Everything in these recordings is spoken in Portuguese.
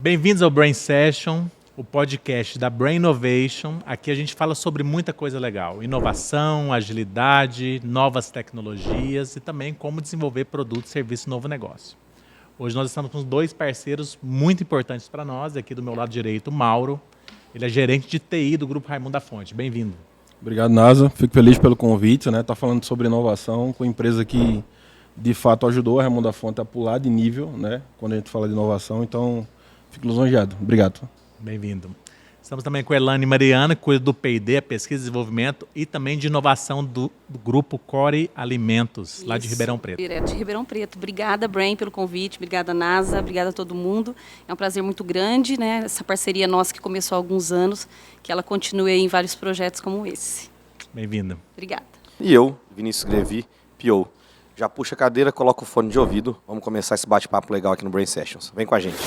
Bem-vindos ao Brain Session, o podcast da Brain Innovation. Aqui a gente fala sobre muita coisa legal. Inovação, agilidade, novas tecnologias e também como desenvolver produto, serviço e novo negócio. Hoje nós estamos com dois parceiros muito importantes para nós. Aqui do meu lado direito, o Mauro. Ele é gerente de TI do Grupo Raimundo da Fonte. Bem-vindo. Obrigado, Nasa. Fico feliz pelo convite, né? Tá falando sobre inovação com empresa que, de fato, ajudou a Raimundo da Fonte a pular de nível, né? Quando a gente fala de inovação, então fico lisonjeado. Obrigado. Bem-vindo. Estamos também com a Elane Mariana, que cuida do P&D, a pesquisa e desenvolvimento, e também de inovação do grupo Core Alimentos, lá de Ribeirão Preto. Direto de Ribeirão Preto. Obrigada, Brain, pelo convite. Obrigada, Nasa. Obrigada a todo mundo. É um prazer muito grande, né? Essa parceria nossa que começou há alguns anos, que ela continue aí em vários projetos como esse. Bem-vinda. Obrigada. E eu, Vinícius Grevi, PO. Já puxa a cadeira, coloca o fone de ouvido. Vamos começar esse bate-papo legal aqui no Brain Sessions. Vem com a gente.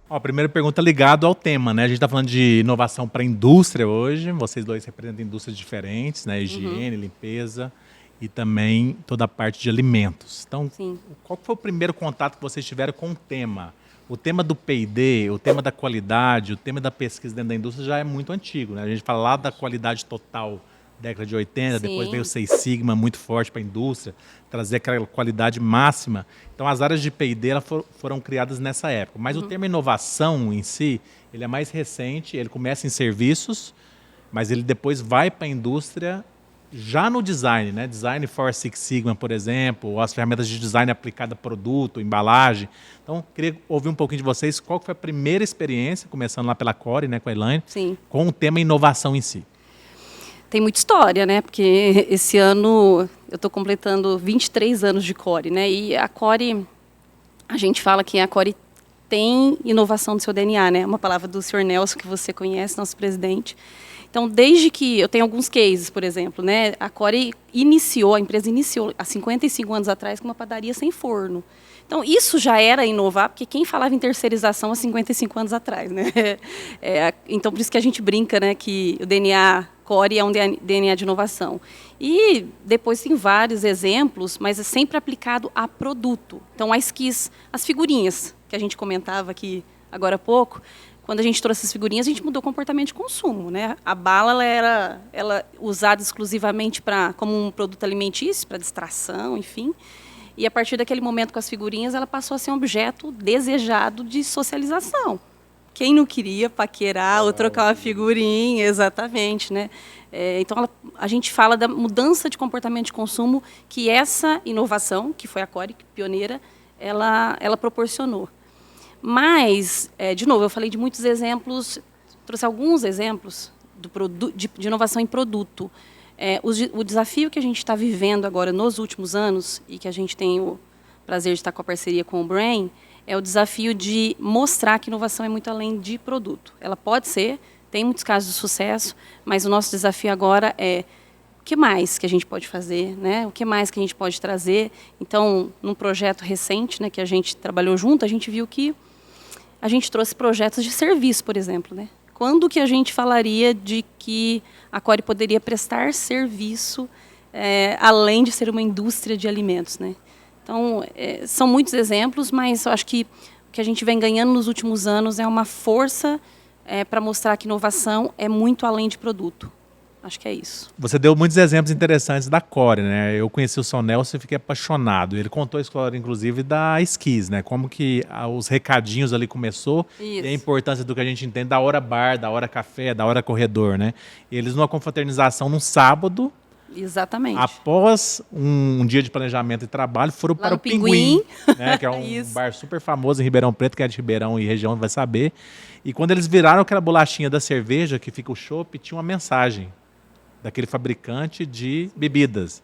Ó, primeira pergunta ligada ao tema, né? A gente está falando de inovação para a indústria hoje. Vocês dois representam indústrias diferentes, né? Higiene, limpeza e também toda a parte de alimentos. Então, Sim. qual foi o primeiro contato que vocês tiveram com o tema? O tema do P&D, o tema da qualidade, o tema da pesquisa dentro da indústria já é muito antigo, né? A gente fala lá da qualidade total, década de 80, Sim. depois veio o Seis Sigma, muito forte para a indústria, trazer aquela qualidade máxima. Então, as áreas de P&D foram criadas nessa época. Mas o termo inovação em si, ele é mais recente, ele começa em serviços, mas ele depois vai para a indústria já no design, né? Design for Six Sigma, por exemplo, ou as ferramentas de design aplicada a produto, embalagem. Então, queria ouvir um pouquinho de vocês, qual foi a primeira experiência, começando lá pela Core, né, com a Elaine, Sim. com o tema inovação em si. Tem muita história, né? Porque esse ano eu estou completando 23 anos de Core, né? E a Core, a gente fala que a Core tem inovação no seu DNA, né? Uma palavra do Sr. Nelson, que você conhece, nosso presidente. Então, desde que eu tenho alguns cases, por exemplo, né? A Core a empresa iniciou há 55 anos atrás com uma padaria sem forno. Então, isso já era inovar, porque quem falava em terceirização há 55 anos atrás, né? Então, por isso que a gente brinca, né, que o DNA Core é um DNA de inovação. E depois tem vários exemplos, mas é sempre aplicado a produto. Então, a esquis, as figurinhas, que a gente comentava aqui agora há pouco, quando a gente trouxe as figurinhas, a gente mudou o comportamento de consumo, né? A bala ela usada exclusivamente como um produto alimentício, para distração, enfim. E a partir daquele momento com as figurinhas, ela passou a ser um objeto desejado de socialização. Quem não queria paquerar ou trocar uma figurinha, exatamente, né? Então, a gente fala da mudança de comportamento de consumo que essa inovação, que foi a Core pioneira, ela proporcionou. Mas, de novo, eu falei de muitos exemplos, trouxe alguns exemplos de inovação em produto. O desafio que a gente está vivendo agora nos últimos anos, e que a gente tem o prazer de estar com a parceria com o Brain, é o desafio de mostrar que inovação é muito além de produto. Ela pode ser, tem muitos casos de sucesso, mas o nosso desafio agora é o que mais que a gente pode fazer, né? O que mais que a gente pode trazer. Então, num projeto recente, né, que a gente trabalhou junto, a gente viu que a gente trouxe projetos de serviço, por exemplo, né? Quando que a gente falaria de que a Core poderia prestar serviço além de ser uma indústria de alimentos, né? Então, são muitos exemplos, mas eu acho que o que a gente vem ganhando nos últimos anos é uma força para mostrar que inovação é muito além de produto. Acho que é isso. Você deu muitos exemplos interessantes da Core, né? Eu conheci o Sr. Nelson e fiquei apaixonado. Ele contou a história, inclusive, da esquis, né? Como que os recadinhos ali começou. Isso. E a importância do que a gente entende da hora bar, da hora café, da hora corredor, né? Eles, numa confraternização, num sábado, exatamente, após um dia de planejamento e trabalho, foram lá para no o Pinguim, né? Que é um Isso. bar super famoso em Ribeirão Preto, que é de Ribeirão e região, vai saber. E quando eles viraram aquela bolachinha da cerveja, que fica o chopp, tinha uma mensagem daquele fabricante de bebidas.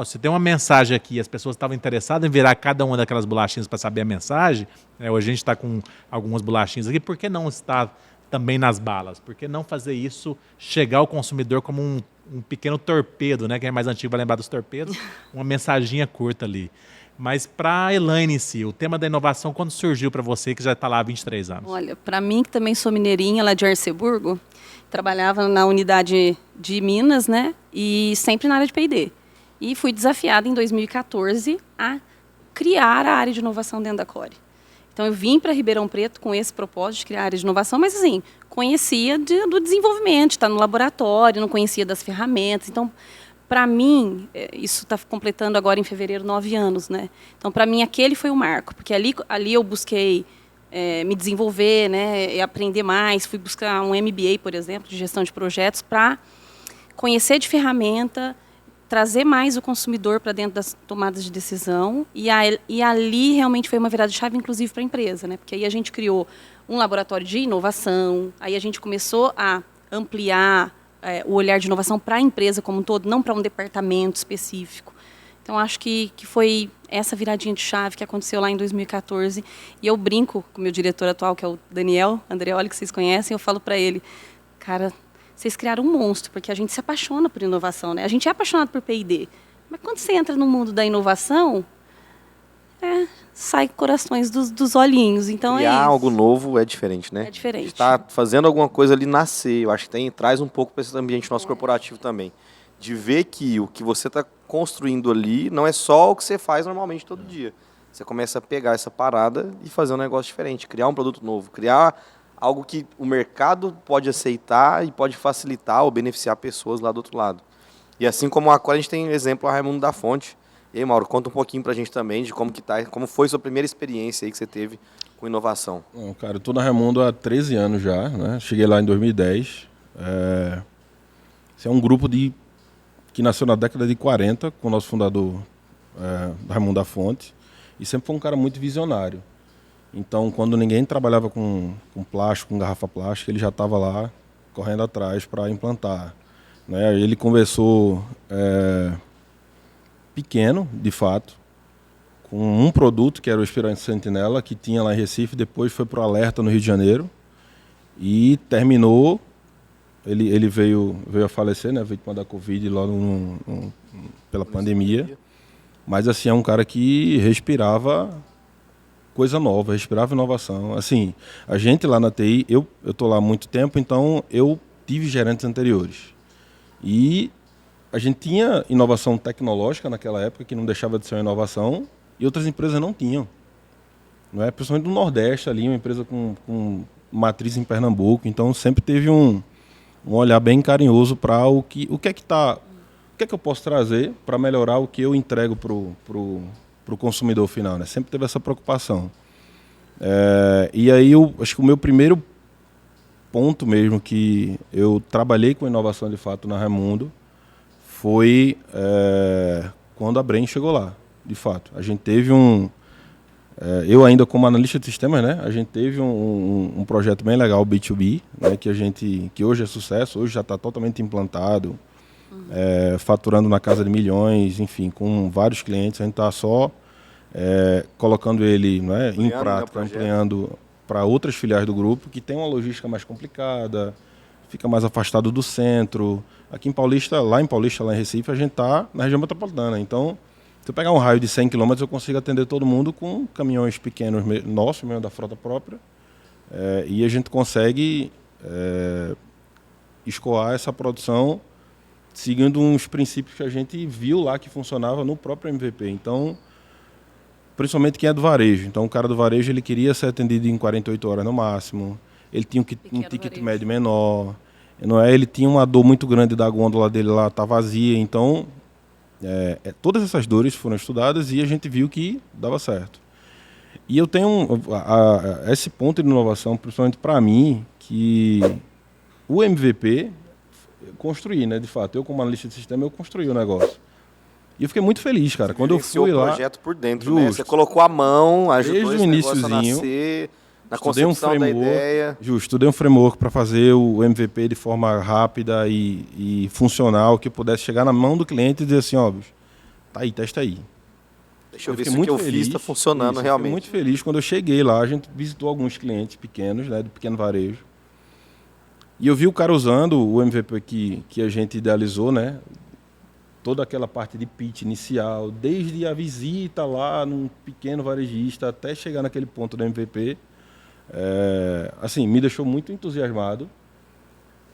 Se tem uma mensagem aqui e as pessoas estavam interessadas em virar cada uma daquelas bolachinhas para saber a mensagem, hoje a gente está com algumas bolachinhas aqui, por que não está também nas balas? Por que não fazer isso chegar ao consumidor como um pequeno torpedo, né? Quem é mais antigo vai lembrar dos torpedos, uma mensaginha curta ali. Mas para a Elaine em si, o tema da inovação, quando surgiu para você, que já está lá há 23 anos? Olha, para mim, que também sou mineirinha lá de Arceburgo, trabalhava na unidade de Minas, né? E sempre na área de P&D. E fui desafiada em 2014 a criar a área de inovação dentro da Core. Então, eu vim para Ribeirão Preto com esse propósito de criar a área de inovação, mas, assim, conhecia do desenvolvimento, estar no laboratório, não conhecia das ferramentas. Então, para mim, isso está completando agora em fevereiro 9 anos, né? Então, para mim, aquele foi o marco, porque ali eu busquei me desenvolver, né, e aprender mais. Fui buscar um MBA, por exemplo, de gestão de projetos, para conhecer de ferramenta, trazer mais o consumidor para dentro das tomadas de decisão, e ali realmente foi uma virada de chave, inclusive, para a empresa, né? Porque aí a gente criou um laboratório de inovação, aí a gente começou a ampliar o olhar de inovação para a empresa como um todo, não para um departamento específico. Então, acho que foi essa viradinha de chave que aconteceu lá em 2014, e eu brinco com o meu diretor atual, que é o Daniel Andreoli, que vocês conhecem, eu falo para ele, cara, vocês criaram um monstro, porque a gente se apaixona por inovação, né? A gente é apaixonado por P&D, mas quando você entra no mundo da inovação, sai corações dos olhinhos. Então Criar é isso. algo novo é diferente, né? É diferente. Está fazendo alguma coisa ali nascer. Eu acho que traz um pouco para esse ambiente nosso corporativo também. De ver que o que você está construindo ali não é só o que você faz normalmente todo dia. Você começa a pegar essa parada e fazer um negócio diferente, criar um produto novo, criar algo que o mercado pode aceitar e pode facilitar ou beneficiar pessoas lá do outro lado. E assim como agora a gente tem exemplo a Raimundo da Fonte. E aí, Mauro, conta um pouquinho pra gente também de como foi sua primeira experiência aí que você teve com inovação. Bom, cara, eu tô na Raimundo há 13 anos já, né? Cheguei lá em 2010. Esse é um grupo que nasceu na década de 40 com o nosso fundador, Raimundo da Fonte, e sempre foi um cara muito visionário. Então, quando ninguém trabalhava com plástico, com garrafa plástica, ele já estava lá correndo atrás para implantar, né? Ele conversou pequeno, de fato, com um produto que era o Espirante Sentinela, que tinha lá em Recife, depois foi para o Alerta no Rio de Janeiro e terminou. Ele veio a falecer, né? Vítima da Covid logo pela pandemia. Mas assim, é um cara que respirava coisa nova, respirava inovação. Assim, a gente lá na TI, eu tô lá há muito tempo, então eu tive gerentes anteriores. E a gente tinha inovação tecnológica naquela época, que não deixava de ser uma inovação, e outras empresas não tinham. Não é? Principalmente no Nordeste ali, uma empresa com matriz em Pernambuco, então sempre teve um olhar bem carinhoso para o que é que eu posso trazer para melhorar o que eu entrego pro consumidor final, né? Sempre teve essa preocupação. E aí eu acho que o meu primeiro ponto mesmo que eu trabalhei com inovação de fato na Raimundo foi quando a Brain chegou lá, de fato. A gente teve eu ainda como analista de sistemas, né? A gente teve um projeto bem legal, B2B, né? Que hoje é sucesso, hoje já está totalmente implantado, faturando na casa de milhões, enfim, com vários clientes. A gente está só colocando ele, né, em prática, ampliando para outras filiais do grupo, que tem uma logística mais complicada, fica mais afastado do centro. Aqui em Paulista, lá em Recife, a gente está na região metropolitana. Então, se eu pegar um raio de 100 km, eu consigo atender todo mundo com caminhões pequenos nossos, mesmo da frota própria. E a gente consegue escoar essa produção seguindo uns princípios que a gente viu lá que funcionava no próprio MVP. Então, principalmente quem é do varejo. Então, o cara do varejo ele queria ser atendido em 48 horas no máximo. Ele tinha um ticket médio menor. Não é? Ele tinha uma dor muito grande da gôndola dele lá, tá vazia. Então, todas essas dores foram estudadas e a gente viu que dava certo. E eu tenho esse ponto de inovação, principalmente para mim, que o MVP construí, né? De fato, eu como analista de sistema, eu construí o negócio. E eu fiquei muito feliz, cara. Quando eu fui lá... o projeto por dentro, né? Você colocou a mão, ajudou esse negócio a nascer, na concepção da ideia. Justo, estudei um framework para fazer o MVP de forma rápida e funcional, que pudesse chegar na mão do cliente e dizer assim, ó, bicho, tá aí, testa aí. Deixa eu ver se o que eu fiz está funcionando realmente. Eu fiquei muito feliz quando eu cheguei lá, a gente visitou alguns clientes pequenos, né, do pequeno varejo. E eu vi o cara usando o MVP que a gente idealizou, né? Toda aquela parte de pitch inicial, desde a visita lá num pequeno varejista até chegar naquele ponto do MVP, assim, me deixou muito entusiasmado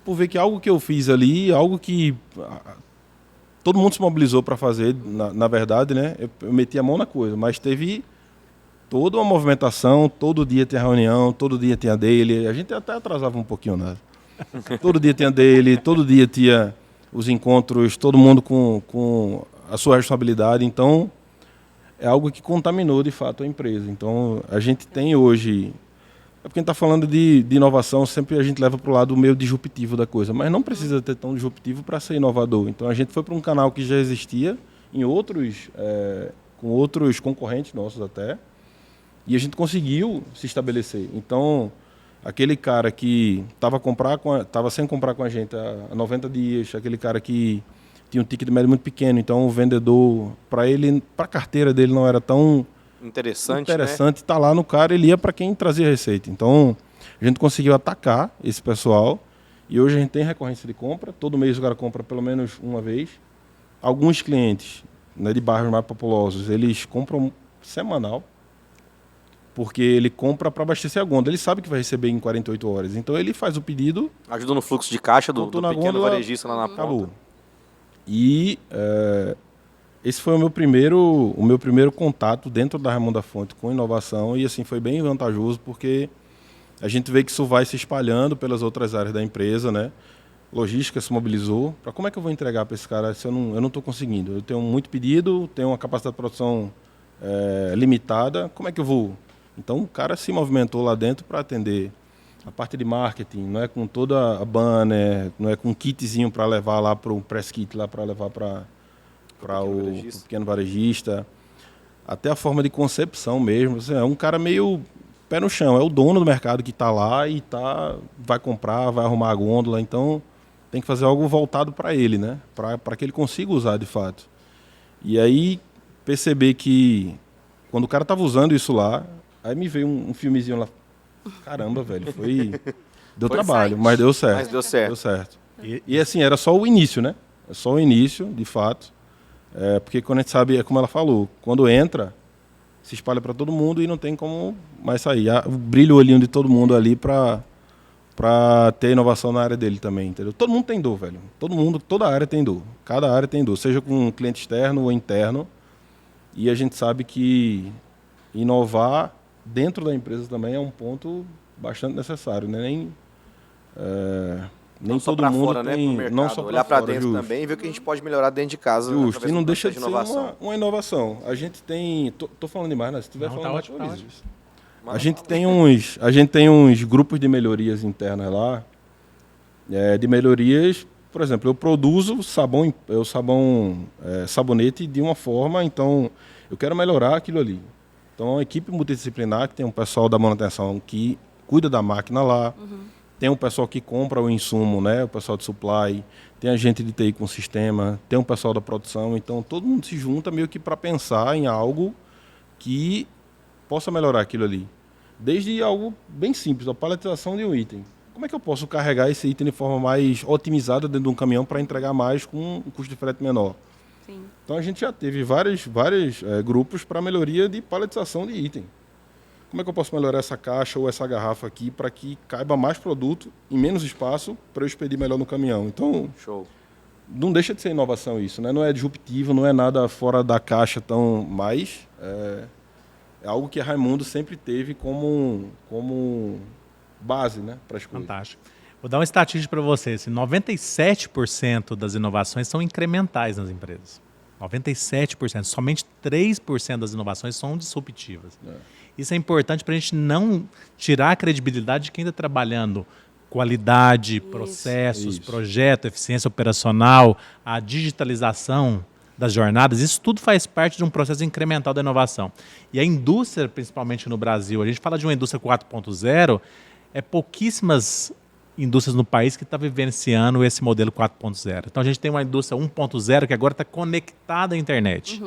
por ver que algo que eu fiz ali, algo que todo mundo se mobilizou para fazer, na verdade, né? Eu meti a mão na coisa, mas teve toda uma movimentação, todo dia tinha reunião, todo dia tinha daily, a gente até atrasava um pouquinho, né? Todo dia tinha daily, todo dia tinha os encontros, todo mundo com a sua responsabilidade, então é algo que contaminou de fato a empresa. Então a gente tem hoje, porque a gente está falando de inovação, sempre a gente leva para o lado meio disruptivo da coisa, mas não precisa ter tão disruptivo para ser inovador. Então a gente foi para um canal que já existia em outros, com outros concorrentes nossos até, e a gente conseguiu se estabelecer. Então, aquele cara que estava sem comprar com a gente há 90 dias, aquele cara que tinha um ticket médio muito pequeno, então o vendedor, para a carteira dele não era tão interessante estar lá no cara, ele ia para quem trazia receita. Então, a gente conseguiu atacar esse pessoal e hoje a gente tem recorrência de compra, todo mês o cara compra pelo menos uma vez. Alguns clientes, né, de bairros mais populosos, eles compram semanal, porque ele compra para abastecer a gôndola. Ele sabe que vai receber em 48 horas. Então ele faz o pedido. Ajuda no fluxo de caixa do pequeno gôndola, varejista lá na ponta. Acabou. E esse foi o meu primeiro contato dentro da Raimundo da Fonte com inovação. E assim foi bem vantajoso, porque a gente vê que isso vai se espalhando pelas outras áreas da empresa, né? Logística se mobilizou. Para como é que eu vou entregar para esse cara se eu não estou conseguindo? Eu tenho muito pedido, tenho uma capacidade de produção limitada. Como é que eu vou? Então o cara se movimentou lá dentro para atender a parte de marketing, não é com toda a banner, não é com um kitzinho para levar lá para o press kit, lá para levar para o pequeno varejista, até a forma de concepção mesmo. Assim, é um cara meio pé no chão, é o dono do mercado que está lá e vai comprar, vai arrumar a gôndola, então tem que fazer algo voltado para ele, né? Para que ele consiga usar de fato. E aí perceber que quando o cara estava usando isso lá, aí me veio um filmezinho lá. Caramba, velho, deu trabalho, mas deu certo. Mas deu certo. Deu certo. E assim, era só o início, né? É só o início, de fato. Porque quando a gente sabe, é como ela falou, quando entra, se espalha para todo mundo e não tem como mais sair. Brilha o olhinho de todo mundo ali para ter inovação na área dele também, entendeu? Todo mundo tem dor, velho. Toda área tem dor. Cada área tem dor, seja com um cliente externo ou interno. E a gente sabe que inovar dentro da empresa também é um ponto bastante necessário, né? Nem não todo só mundo fora, tem, né, pro não mercado, só olhar para fora, dentro justo. também e ver o que a gente pode melhorar dentro de casa. Justo, e não deixa de ser inovação. uma inovação. A gente tem, tô falando demais, né? Se estiver Não, falando, tá ótimo, tá atualize. ótimo. A gente tem uns grupos de melhorias internas lá, de melhorias. Por exemplo, eu produzo sabonete de uma forma, então eu quero melhorar aquilo ali. Então, é uma equipe multidisciplinar, que tem um pessoal da manutenção que cuida da máquina lá, tem um pessoal que compra o insumo, né? O pessoal de supply, tem a gente de TI com sistema, tem um pessoal da produção. Então, todo mundo se junta meio que para pensar em algo que possa melhorar aquilo ali. Desde algo bem simples, a paletização de um item. Como é que eu posso carregar esse item de forma mais otimizada dentro de um caminhão para entregar mais com um custo de frete menor? Sim. Então a gente já teve vários grupos para melhoria de paletização de item. Como é que eu posso melhorar essa caixa ou essa garrafa aqui para que caiba mais produto em menos espaço para eu expedir melhor no caminhão? Então, Show. Não deixa de ser inovação isso, né? Não é disruptivo, não é nada fora da caixa tão mais. É algo que a Raimundo sempre teve como base, né, para as coisas. Fantástico. Vou dar uma estatística para você. 97% das inovações são incrementais nas empresas. 97%. Somente 3% das inovações são disruptivas. Isso é importante para a gente não tirar a credibilidade de quem está trabalhando qualidade, processos, projeto, eficiência operacional, a digitalização das jornadas. Isso tudo faz parte de um processo incremental da inovação. E a indústria, principalmente no Brasil, a gente fala de uma indústria 4.0, pouquíssimas indústrias no país que estão vivenciando esse modelo 4.0. Então a gente tem uma indústria 1.0 que agora está conectada à internet.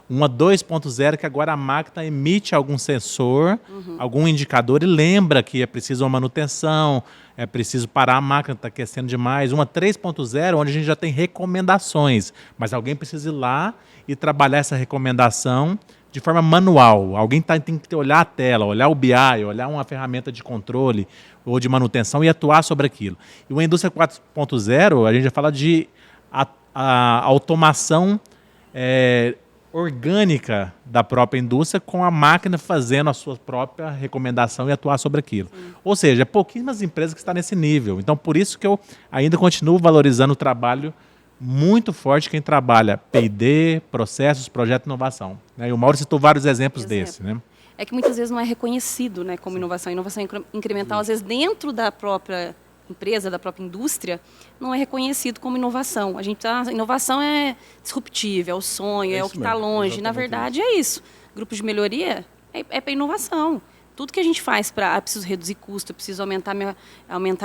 Uma 2.0 que agora a máquina emite algum sensor, algum indicador e lembra que é preciso uma manutenção, é preciso parar a máquina, está aquecendo demais. Uma 3.0 onde a gente já tem recomendações, mas alguém precisa ir lá e trabalhar essa recomendação de forma manual. Alguém tem que olhar a tela, olhar o BI, olhar uma ferramenta de controle ou de manutenção e atuar sobre aquilo. E uma indústria 4.0, a gente já fala de a automação orgânica da própria indústria com a máquina fazendo a sua própria recomendação e atuar sobre aquilo. Ou seja, pouquíssimas empresas que estão nesse nível. Então, por isso que eu ainda continuo valorizando o trabalho muito forte quem trabalha P&D, processos, projeto de inovação. E o Mauro citou vários exemplos desse, né? É que muitas vezes não é reconhecido, né, como inovação. Inovação incremental, às vezes, dentro da própria empresa, da própria indústria, não é reconhecido como inovação. A inovação é disruptiva, é o sonho, é o que está longe. Na verdade, é isso. Grupo de melhoria é para inovação. Tudo que a gente faz para preciso reduzir custo, eu preciso aumentar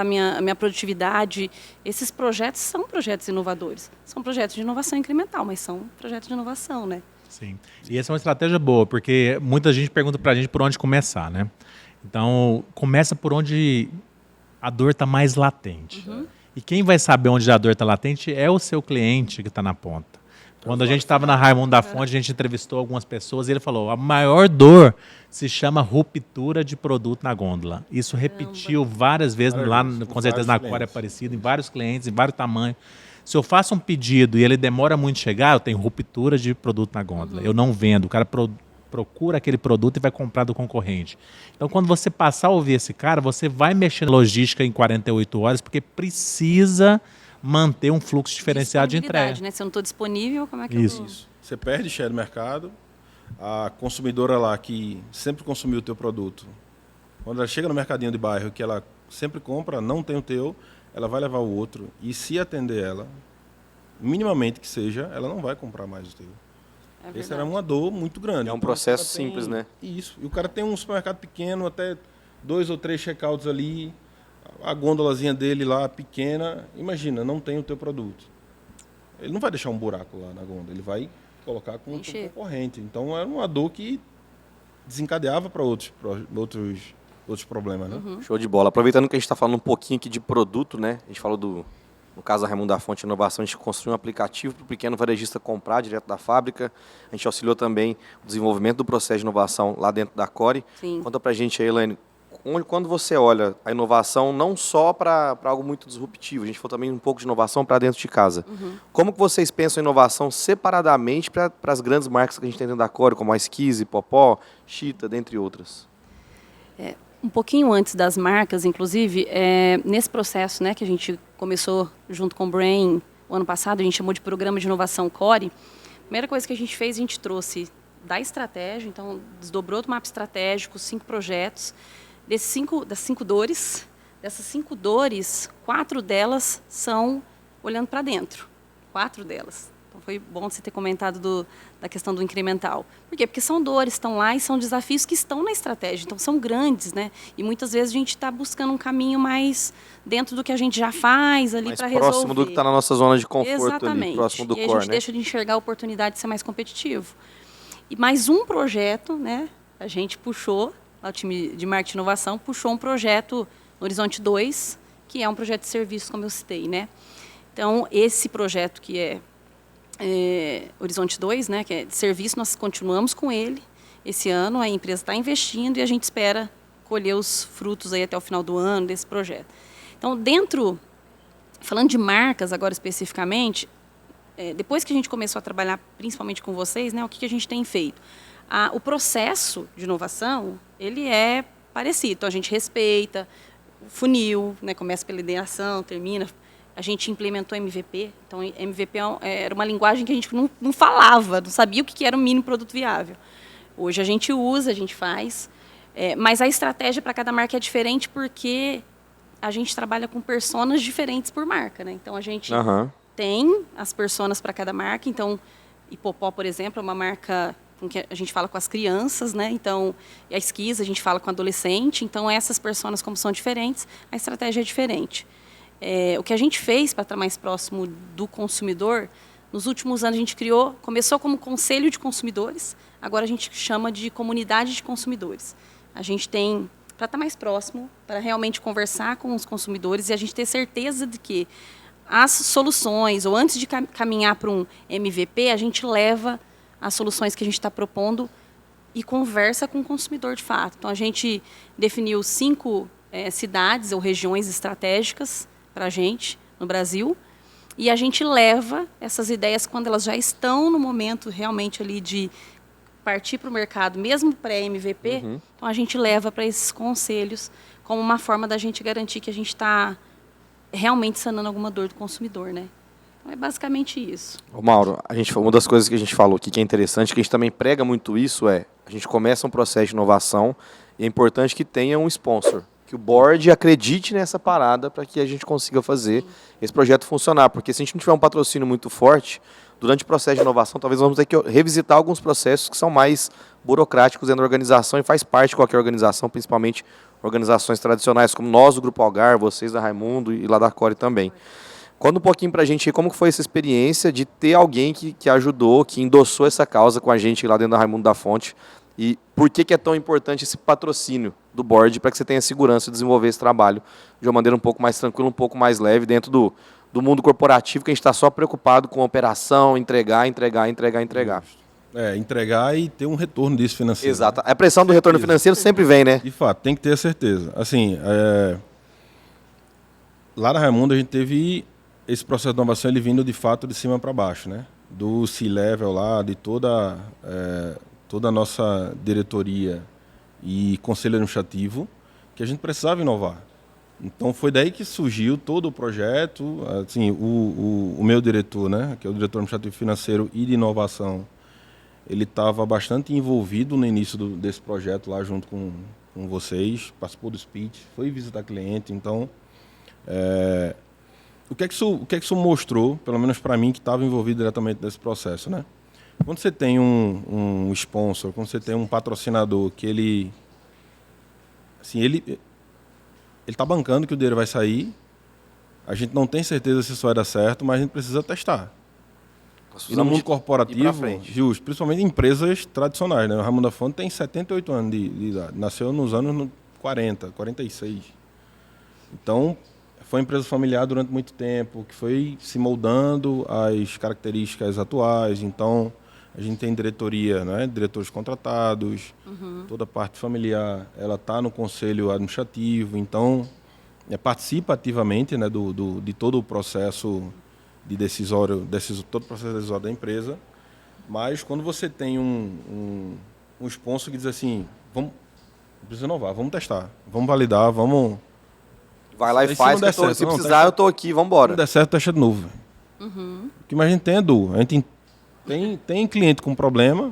minha produtividade, esses projetos são projetos inovadores. São projetos de inovação incremental, mas são projetos de inovação, né? Sim. E essa é uma estratégia boa, porque muita gente pergunta para a gente por onde começar, né? Então, começa por onde a dor está mais latente. E quem vai saber onde a dor está latente é o seu cliente que está na ponta. Quando a gente estava na Raimundo da Fonte, a gente entrevistou algumas pessoas e ele falou, a maior dor se chama ruptura de produto na gôndola. Isso repetiu várias vezes, lá, com certeza na Core é parecido, em vários clientes, em vários tamanhos. Se eu faço um pedido e ele demora muito a chegar, eu tenho ruptura de produto na gôndola. Eu não vendo, o cara procura aquele produto e vai comprar do concorrente. Então, quando você passar a ouvir esse cara, você vai mexer na logística em 48 horas, porque precisa manter um fluxo diferenciado de entrega. Né? Se eu não estou disponível, como é que Isso. eu vou? Você perde share do mercado, a consumidora lá que sempre consumiu o teu produto, quando ela chega no mercadinho de bairro que ela sempre compra, não tem o teu, ela vai levar o outro. E se atender ela, minimamente que seja, ela não vai comprar mais o teu. Essa era uma dor muito grande. É um Então, processo simples, né? Isso. E o cara tem um supermercado pequeno, até 2 ou 3 checkouts ali, a gôndolazinha dele lá pequena. Imagina, não tem o teu produto. Ele não vai deixar um buraco lá na gôndola, ele vai colocar com o concorrente. Então era uma dor que desencadeava para outros problemas, né? Show de bola. Aproveitando que a gente está falando um pouquinho aqui de produto, né? A gente falou no caso da Raimundo da Fonte Inovação, a gente construiu um aplicativo para o pequeno varejista comprar direto da fábrica. A gente auxiliou também o desenvolvimento do processo de inovação lá dentro da Core. Sim. Conta para a gente aí, Elaine, quando você olha a inovação não só para algo muito disruptivo, a gente falou também um pouco de inovação para dentro de casa. Como que vocês pensam em inovação separadamente para as grandes marcas que a gente tem dentro da Core, como a Esquise, Popó, Chita, dentre outras? Um pouquinho antes das marcas, inclusive, nesse processo, né, que a gente começou junto com o Brain o ano passado, a gente chamou de Programa de Inovação Core. A primeira coisa que a gente fez, a gente trouxe da estratégia, então desdobrou do mapa estratégico 5 projetos. Das 5 dores, dessas 5 dores, 4 delas são olhando para dentro. 4 delas. Então foi bom você ter comentado da questão do incremental. Por quê? Porque são dores, estão lá e são desafios que estão na estratégia. Então são grandes, né? E muitas vezes a gente está buscando um caminho mais dentro do que a gente já faz ali para resolver. Próximo do que está na nossa zona de conforto. Exatamente. Ali, próximo do core, core, a gente deixa de enxergar a oportunidade de ser mais competitivo. E mais um projeto, né? A gente puxou, o time de marketing e inovação puxou um projeto no Horizonte 2, que é um projeto de serviço, como eu citei, né? Então, esse projeto que é Horizonte 2, né, que é de serviço, nós continuamos com ele. Esse ano a empresa está investindo e a gente espera colher os frutos aí até o final do ano desse projeto. Então, falando de marcas agora especificamente, depois que a gente começou a trabalhar principalmente com vocês, né, o que a gente tem feito? O processo de inovação, ele é parecido. Então, a gente respeita o funil, né, começa pela ideação, termina. A gente implementou MVP. Então, MVP era uma linguagem que a gente não falava, não sabia o que era o mínimo produto viável. Hoje a gente usa, a gente faz. Mas a estratégia para cada marca é diferente porque a gente trabalha com personas diferentes por marca, né? Então, a gente tem as personas para cada marca. Então, Hipopó, por exemplo, é uma marca com que a gente fala com as crianças, né? Então, e a Esquisa, a gente fala com adolescente. Então, essas personas, como são diferentes, a estratégia é diferente. O que a gente fez para estar mais próximo do consumidor, nos últimos anos a gente começou como conselho de consumidores, agora a gente chama de comunidade de consumidores. A gente tem, para estar mais próximo, para realmente conversar com os consumidores e a gente ter certeza de que as soluções, ou antes de caminhar para um MVP, a gente leva as soluções que a gente está propondo e conversa com o consumidor de fato. Então, a gente definiu 5 cidades ou regiões estratégicas para a gente no Brasil E a gente leva essas ideias quando elas já estão no momento realmente ali de partir para o mercado, mesmo pré-MVP, então a gente leva para esses conselhos como uma forma da gente garantir que a gente está realmente sanando alguma dor do consumidor, né? Então é basicamente isso. Ô Mauro, uma das coisas que a gente falou aqui que é interessante, que a gente também prega muito isso, a gente começa um processo de inovação e é importante que tenha um sponsor, que o board acredite nessa parada para que a gente consiga fazer esse projeto funcionar, porque se a gente não tiver um patrocínio muito forte, durante o processo de inovação, talvez vamos ter que revisitar alguns processos que são mais burocráticos dentro da organização e faz parte de qualquer organização, principalmente organizações tradicionais como nós do Grupo Algar, vocês da Raimundo e lá da Core também. Conta um pouquinho pra gente como que foi essa experiência de ter alguém que ajudou, que endossou essa causa com a gente lá dentro da Raimundo da Fonte e por que é tão importante esse patrocínio do board para que você tenha segurança de desenvolver esse trabalho de uma maneira um pouco mais tranquila, um pouco mais leve dentro do mundo corporativo que a gente está só preocupado com operação, entregar. Entregar e ter um retorno disso financeiro. Exato. A pressão do retorno financeiro sempre vem, né? De fato, tem que ter a certeza. Assim, lá na Raimundo a gente teve esse processo de inovação ele vindo de fato de cima para baixo, né? Do C-level lá, de toda a nossa diretoria e conselho administrativo, que a gente precisava inovar. Então foi daí que surgiu todo o projeto. Assim, o meu diretor, né, que é o diretor administrativo financeiro e de inovação, ele estava bastante envolvido no início desse projeto lá junto com vocês, participou do speech, foi visitar cliente. Então, o que é que isso mostrou, pelo menos para mim, que estava envolvido diretamente nesse processo, né? Quando você tem um sponsor, quando você tem um patrocinador que ele está bancando que o dinheiro vai sair, a gente não tem certeza se isso vai dar certo, mas a gente precisa testar. E no mundo corporativo, justo, principalmente em empresas tradicionais, né? O Raimundo da Fonte tem 78 anos de idade, nasceu nos anos 40, 46. Então, foi uma empresa familiar durante muito tempo, que foi se moldando às características atuais. Então, a gente tem diretoria, né? Diretores contratados, toda a parte familiar, ela está no conselho administrativo, então participa ativamente, né, de todo o processo de todo o processo decisório da empresa. Mas quando você tem um sponsor que diz assim, vamos precisa inovar, vamos testar, vamos validar, vamos... Vai lá e faz, se precisar eu estou aqui, vamos embora. Se der certo, testa de novo. Porque mais a gente tem, Edu, a gente tem cliente com problema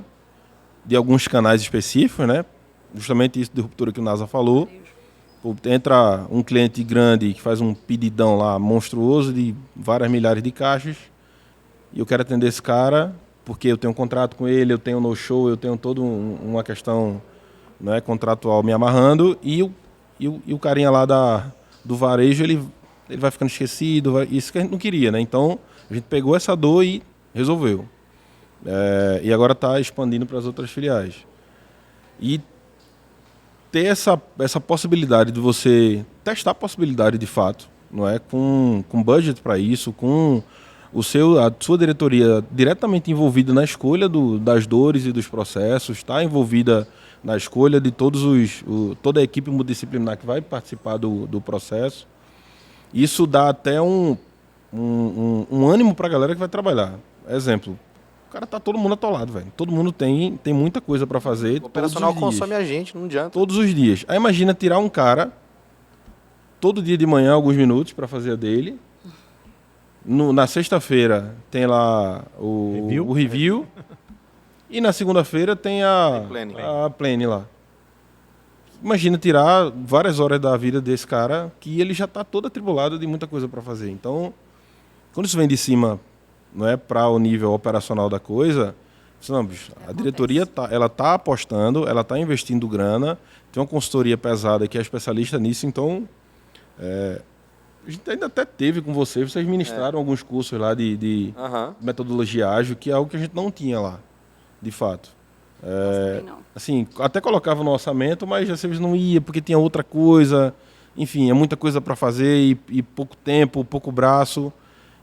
de alguns canais específicos, né? Justamente isso de ruptura que o NASA falou. Entra um cliente grande que faz um pedidão lá monstruoso de várias milhares de caixas e eu quero atender esse cara porque eu tenho um contrato com ele, eu tenho um no-show, eu tenho toda uma questão, né, contratual me amarrando e o carinha lá do varejo ele vai ficando esquecido, isso que a gente não queria, né? Então a gente pegou essa dor e resolveu. E agora está expandindo para as outras filiais. E ter essa possibilidade de você testar a possibilidade de fato, não é, com budget para isso, com a sua diretoria diretamente envolvida na escolha das dores e dos processos, está envolvida na escolha de toda a equipe multidisciplinar que vai participar do processo. Isso dá até um ânimo para a galera que vai trabalhar. Exemplo, o cara tá todo mundo atolado, velho. Todo mundo tem muita coisa para fazer. O operacional consome a gente, não adianta. Todos os dias. Aí imagina tirar um cara todo dia de manhã, alguns minutos, para fazer a dele. Na sexta-feira tem lá o review. E na segunda-feira tem a planning lá. Imagina tirar várias horas da vida desse cara que ele já está todo atribulado de muita coisa para fazer. Então, quando isso vem de cima, não é, para o nível operacional da coisa, a diretoria tá apostando, ela está investindo grana, tem uma consultoria pesada que é especialista nisso, então a gente ainda até teve com vocês ministraram alguns cursos lá de metodologia ágil, que é algo que a gente não tinha lá, de fato. Assim, até colocava no orçamento, mas às vezes não ia porque tinha outra coisa, enfim, é muita coisa para fazer e pouco tempo, pouco braço.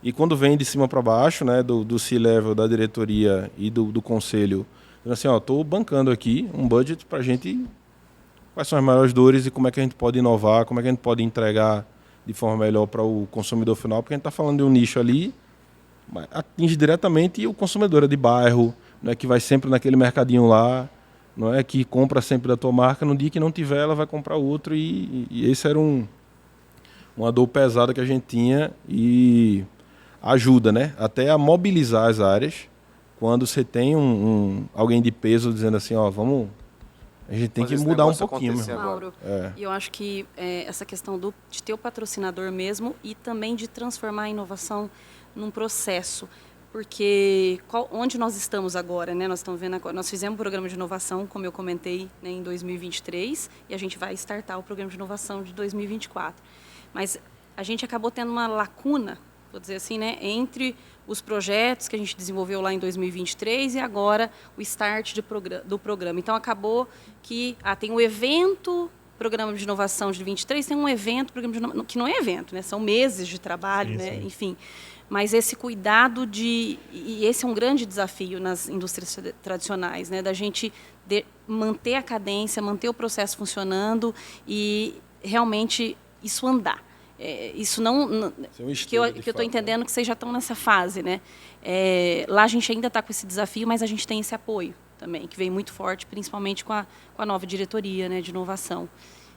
E quando vem de cima para baixo, né, do C-level, da diretoria e do conselho, assim, estou bancando aqui um budget para a gente, quais são as maiores dores e como é que a gente pode inovar, como é que a gente pode entregar de forma melhor para o consumidor final, porque a gente está falando de um nicho ali mas atinge diretamente o consumidor de bairro, não é, que vai sempre naquele mercadinho lá, não é, que compra sempre da tua marca, no dia que não tiver ela vai comprar outro, e esse era uma dor pesada que a gente tinha, e ajuda, né, até a mobilizar as áreas quando você tem alguém de peso dizendo assim, ó, vamos, a gente tem que mudar um pouquinho. Mauro, e eu acho que essa questão de ter o patrocinador mesmo e também de transformar a inovação num processo. Porque onde nós estamos agora, né? Nós estamos vendo agora, nós fizemos um programa de inovação, como eu comentei, né, em 2023, e a gente vai startar o programa de inovação de 2024. Mas a gente acabou tendo uma lacuna, vou dizer assim, né, entre os projetos que a gente desenvolveu lá em 2023 e agora o start do programa. Então, acabou que tem um evento, programa de inovação de 23, tem um evento, programa de inovação, que não é evento, né, são meses de trabalho, sim, né, sim. Enfim. Mas esse cuidado e esse é um grande desafio nas indústrias tradicionais, né, da gente manter a cadência, manter o processo funcionando e realmente isso andar. Isso não que eu estou entendendo que vocês já estão nessa fase, né? Lá a gente ainda está com esse desafio, mas a gente tem esse apoio também, que vem muito forte, principalmente com a nova diretoria, né, de inovação.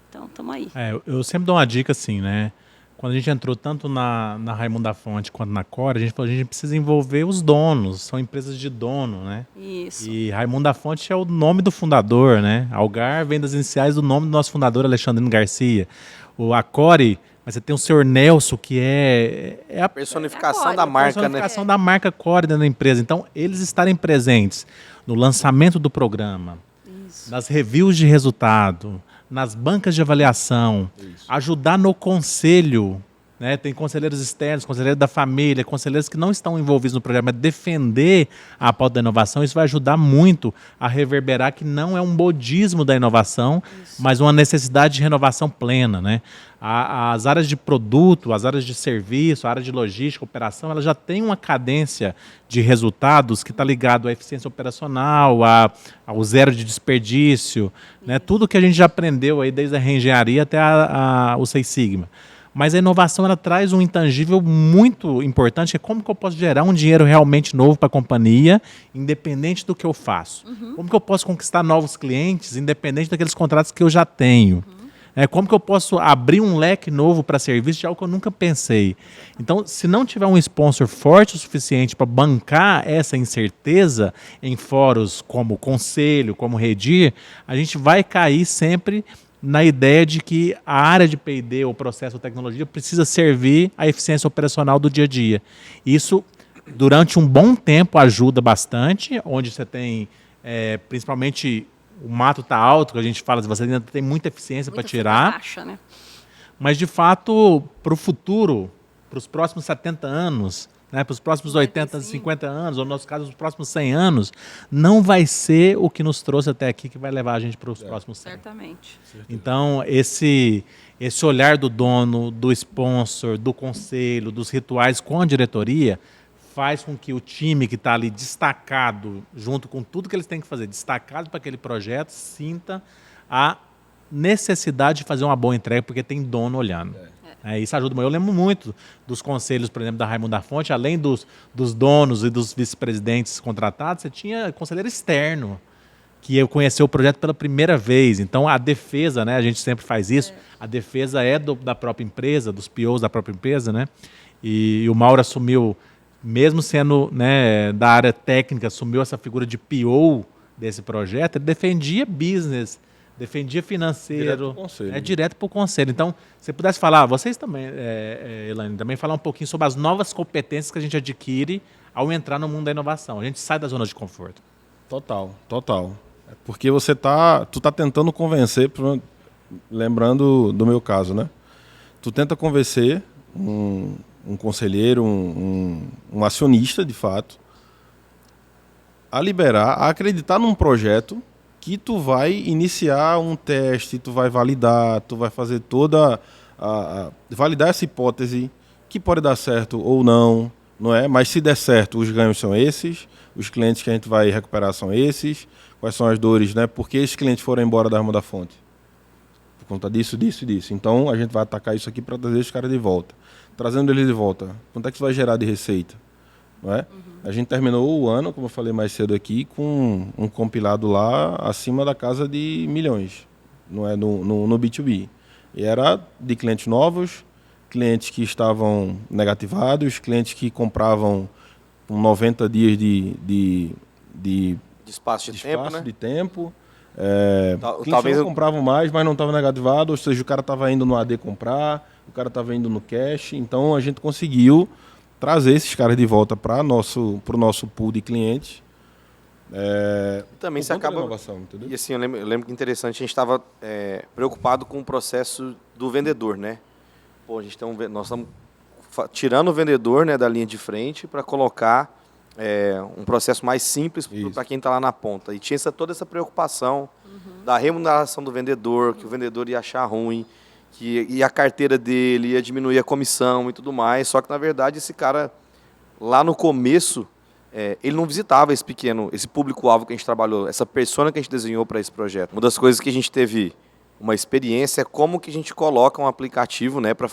Então, estamos aí. Eu sempre dou uma dica assim, né? Quando a gente entrou tanto na Raimundo da Fonte quanto na Core, a gente falou, a gente precisa envolver os donos, são empresas de dono, né? Isso. E Raimundo da Fonte é o nome do fundador, né? Algar vem das iniciais do nome do nosso fundador, Alexandrino Garcia. A Core, mas você tem o senhor Nelson, que é a personificação da marca, né? A personificação da marca Core dentro da empresa. Então, eles estarem presentes no lançamento do programa, isso, nas reviews de resultado, nas bancas de avaliação, isso, ajudar no conselho, né? Tem conselheiros externos, conselheiros da família, conselheiros que não estão envolvidos no programa, defender a pauta da inovação, isso vai ajudar muito a reverberar que não é um modismo da inovação, isso, mas uma necessidade de renovação plena, né? As áreas de produto, as áreas de serviço, a área de logística, operação, ela já tem uma cadência de resultados que está ligado à eficiência operacional, ao zero de desperdício, né? Tudo que a gente já aprendeu aí desde a reengenharia até o Seis Sigma. Mas a inovação ela traz um intangível muito importante, que é como que eu posso gerar um dinheiro realmente novo para a companhia, independente do que eu faço. Uhum. Como que eu posso conquistar novos clientes, independente daqueles contratos que eu já tenho. Uhum. Como que eu posso abrir um leque novo para serviço de algo que eu nunca pensei. Então, se não tiver um sponsor forte o suficiente para bancar essa incerteza em fóruns como Conselho, como Redir, a gente vai cair sempre na ideia de que a área de P&D, ou processo ou tecnologia, precisa servir à eficiência operacional do dia a dia. Isso, durante um bom tempo, ajuda bastante, onde você tem, principalmente, o mato está alto, que a gente fala, você ainda tem muita eficiência para tirar. Baixa, né? Mas, de fato, para o futuro, para os próximos 70 anos, né, para os próximos 80, 50 anos, ou no nosso caso, os próximos 100 anos, não vai ser o que nos trouxe até aqui que vai levar a gente para os próximos 100. Certamente. Então, esse olhar do dono, do sponsor, do conselho, dos rituais com a diretoria, faz com que o time que está ali destacado, junto com tudo que eles têm que fazer, destacado para aquele projeto, sinta a necessidade de fazer uma boa entrega, porque tem dono olhando. Isso ajuda muito. Eu lembro muito dos conselhos, por exemplo, da Raimundo da Fonte, além dos donos e dos vice-presidentes contratados, você tinha conselheiro externo, que conheceu o projeto pela primeira vez. Então, a defesa, né, a gente sempre faz isso, a defesa é da própria empresa, dos POs da própria empresa, né? E o Mauro assumiu, mesmo sendo, né, da área técnica, assumiu essa figura de PO desse projeto, ele defendia business, defendia financeiro, direto para o conselho. Então, se pudesse falar, vocês também, Elaine, também falar um pouquinho sobre as novas competências que a gente adquire ao entrar no mundo da inovação. A gente sai da zona de conforto. Total. Porque tu tá tentando convencer, lembrando do meu caso, né? Tu tenta convencer um conselheiro, um acionista, de fato, a liberar, a acreditar num projeto que tu vai iniciar um teste, tu vai validar, tu vai fazer validar essa hipótese, que pode dar certo ou não, não é? Mas se der certo, os ganhos são esses, os clientes que a gente vai recuperar são esses, quais são as dores, né? Por que esses clientes foram embora da Raimundo da Fonte? Por conta disso, disso e disso. Então, a gente vai atacar isso aqui para trazer os caras de volta. Trazendo eles de volta, quanto é que isso vai gerar de receita? não é? A gente terminou o ano, como eu falei mais cedo aqui, com um compilado lá acima da casa de milhões, não é? No B2B. E era de clientes novos, clientes que estavam negativados, clientes que compravam com 90 dias de espaço de tempo, né? de tempo. Clientes Talvez não compravam mais, mas não estava negativado, ou seja, o cara estava indo no AD comprar, o cara estava indo no cash, então a gente conseguiu trazer esses caras de volta para o nosso pool de clientes. também se acaba. Inovação, entendeu? E assim, eu lembro que interessante, a gente estava preocupado com o processo do vendedor, né? Pô, nós estamos tirando o vendedor, né, da linha de frente para colocar um processo mais simples para quem está lá na ponta. E tinha toda essa preocupação da remuneração do vendedor, que o vendedor ia achar ruim, que a carteira dele ia diminuir a comissão e tudo mais. Só que, na verdade, esse cara, lá no começo, ele não visitava esse público-alvo que a gente trabalhou, essa persona que a gente desenhou para esse projeto. Uma das coisas que a gente teve uma experiência é como que a gente coloca um aplicativo, né, para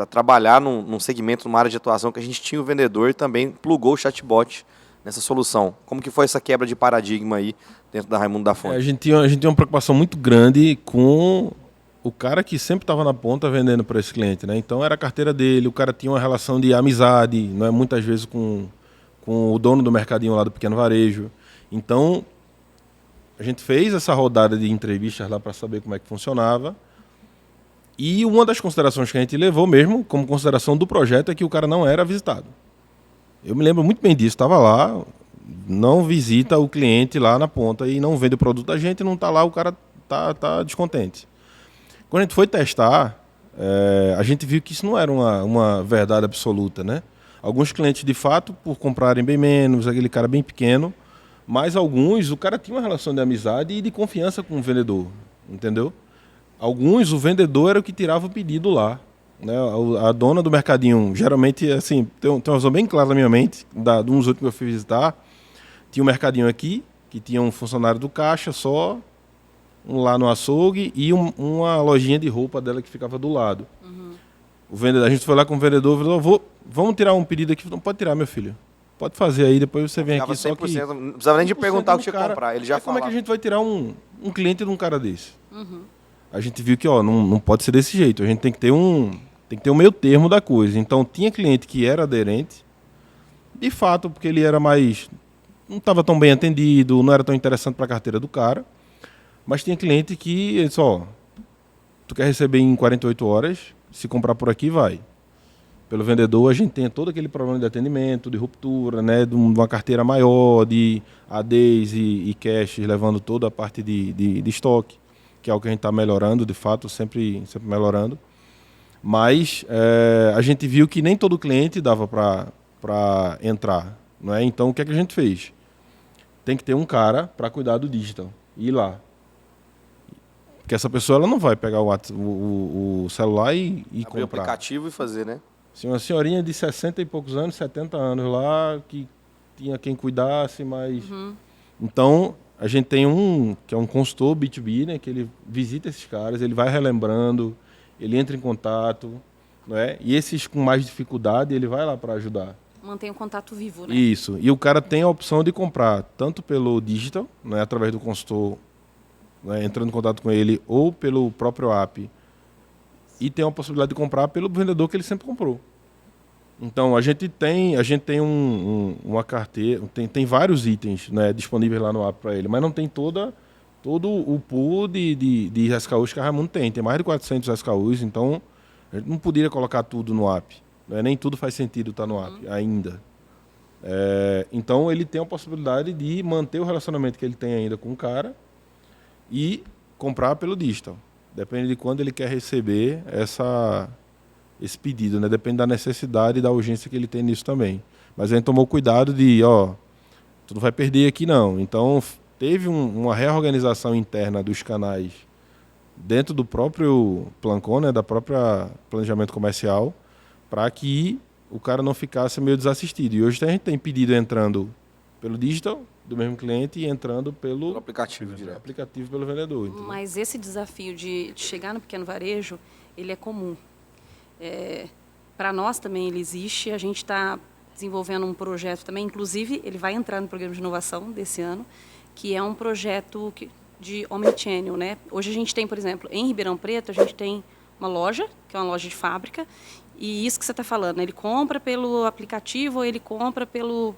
trabalhar num segmento, numa área de atuação que a gente tinha o vendedor e também plugou o chatbot nessa solução. Como que foi essa quebra de paradigma aí dentro da Raimundo da Fonte? A gente tinha uma preocupação muito grande com o cara que sempre estava na ponta vendendo para esse cliente, né? Então era a carteira dele, o cara tinha uma relação de amizade, não é, muitas vezes com o dono do mercadinho lá do pequeno varejo. Então a gente fez essa rodada de entrevistas lá para saber como é que funcionava. E uma das considerações que a gente levou mesmo, como consideração do projeto, é que o cara não era visitado. Eu me lembro muito bem disso. Estava lá, não visita o cliente lá na ponta e não vende o produto da gente, não está lá, o cara tá descontente. Quando a gente foi testar, a gente viu que isso não era uma verdade absoluta, né? Alguns clientes, de fato, por comprarem bem menos, aquele cara bem pequeno, mas alguns, o cara tinha uma relação de amizade e de confiança com o vendedor, entendeu? Alguns, o vendedor era o que tirava o pedido lá, né? A dona do mercadinho, geralmente, assim, tem uma visão bem clara na minha mente, de uns outros que eu fui visitar, tinha um mercadinho aqui, que tinha um funcionário do caixa só, um lá no açougue e uma lojinha de roupa dela que ficava do lado. O vendedor, a gente foi lá com o vendedor, vamos tirar um pedido aqui, não pode tirar, meu filho. Pode fazer aí, depois você vem aqui. 100%, Só que não precisava nem de perguntar o que tinha que cara, comprar, ele já como falava. é que a gente vai tirar um cliente de um cara desse? A gente viu que não pode ser desse jeito, a gente tem que ter um meio termo da coisa. Então tinha cliente que era aderente, de fato, porque ele era mais, não estava tão bem atendido, não era tão interessante para a carteira do cara, mas tinha cliente que ele disse, tu quer receber em 48 horas, se comprar por aqui, vai. Pelo vendedor, a gente tem todo aquele problema de atendimento, de ruptura, né, de uma carteira maior, de ADs e cash, levando toda a parte de estoque, que é o que a gente está melhorando, de fato, sempre melhorando. Mas a gente viu que nem todo cliente dava para entrar, não é? Então, o que é que a gente fez? Tem que ter um cara para cuidar do digital, ir lá. Porque essa pessoa ela não vai pegar o celular e abrir comprar. o aplicativo e fazer, né? Uma senhorinha de 60 e poucos anos, 70 anos lá, que tinha quem cuidasse, mas... Então, a gente tem que é um consultor B2B, né, que ele visita esses caras, ele vai relembrando, ele entra em contato, não é? E esses com mais dificuldade, ele vai lá para ajudar. Mantém o contato vivo, né? Isso. E o cara tem a opção de comprar tanto pelo digital, né, através do consultor, né, entrando em contato com ele, ou pelo próprio app, e tem a possibilidade de comprar pelo vendedor que ele sempre comprou. Então, a gente tem uma carteira, tem vários itens, né, disponíveis lá no app para ele, mas não tem todo o pool de SKUs que a Raimundo tem. Tem mais de 400 SKUs, então a gente não poderia colocar tudo no app. Né? Nem tudo faz sentido estar no app ainda. Então, ele tem a possibilidade de manter o relacionamento que ele tem ainda com o cara e comprar pelo digital. Depende de quando ele quer receber esse pedido, né? Depende da necessidade e da urgência que ele tem nisso também. Mas a gente tomou cuidado de, tu não vai perder aqui não. Então, teve uma reorganização interna dos canais dentro do próprio Plancon, né? Da própria planejamento comercial, para que o cara não ficasse meio desassistido. E hoje a gente tem pedido entrando pelo digital do mesmo cliente e entrando pelo aplicativo direto. Aplicativo pelo vendedor. Entendeu? Mas esse desafio de chegar no pequeno varejo, ele é comum. Para nós também ele existe, a gente está desenvolvendo um projeto também, inclusive ele vai entrar no programa de inovação desse ano, que é um projeto de omnichannel, né? Hoje a gente tem, por exemplo, em Ribeirão Preto, a gente tem uma loja, que é uma loja de fábrica, e isso que você está falando, ele compra pelo aplicativo ou ele compra pelo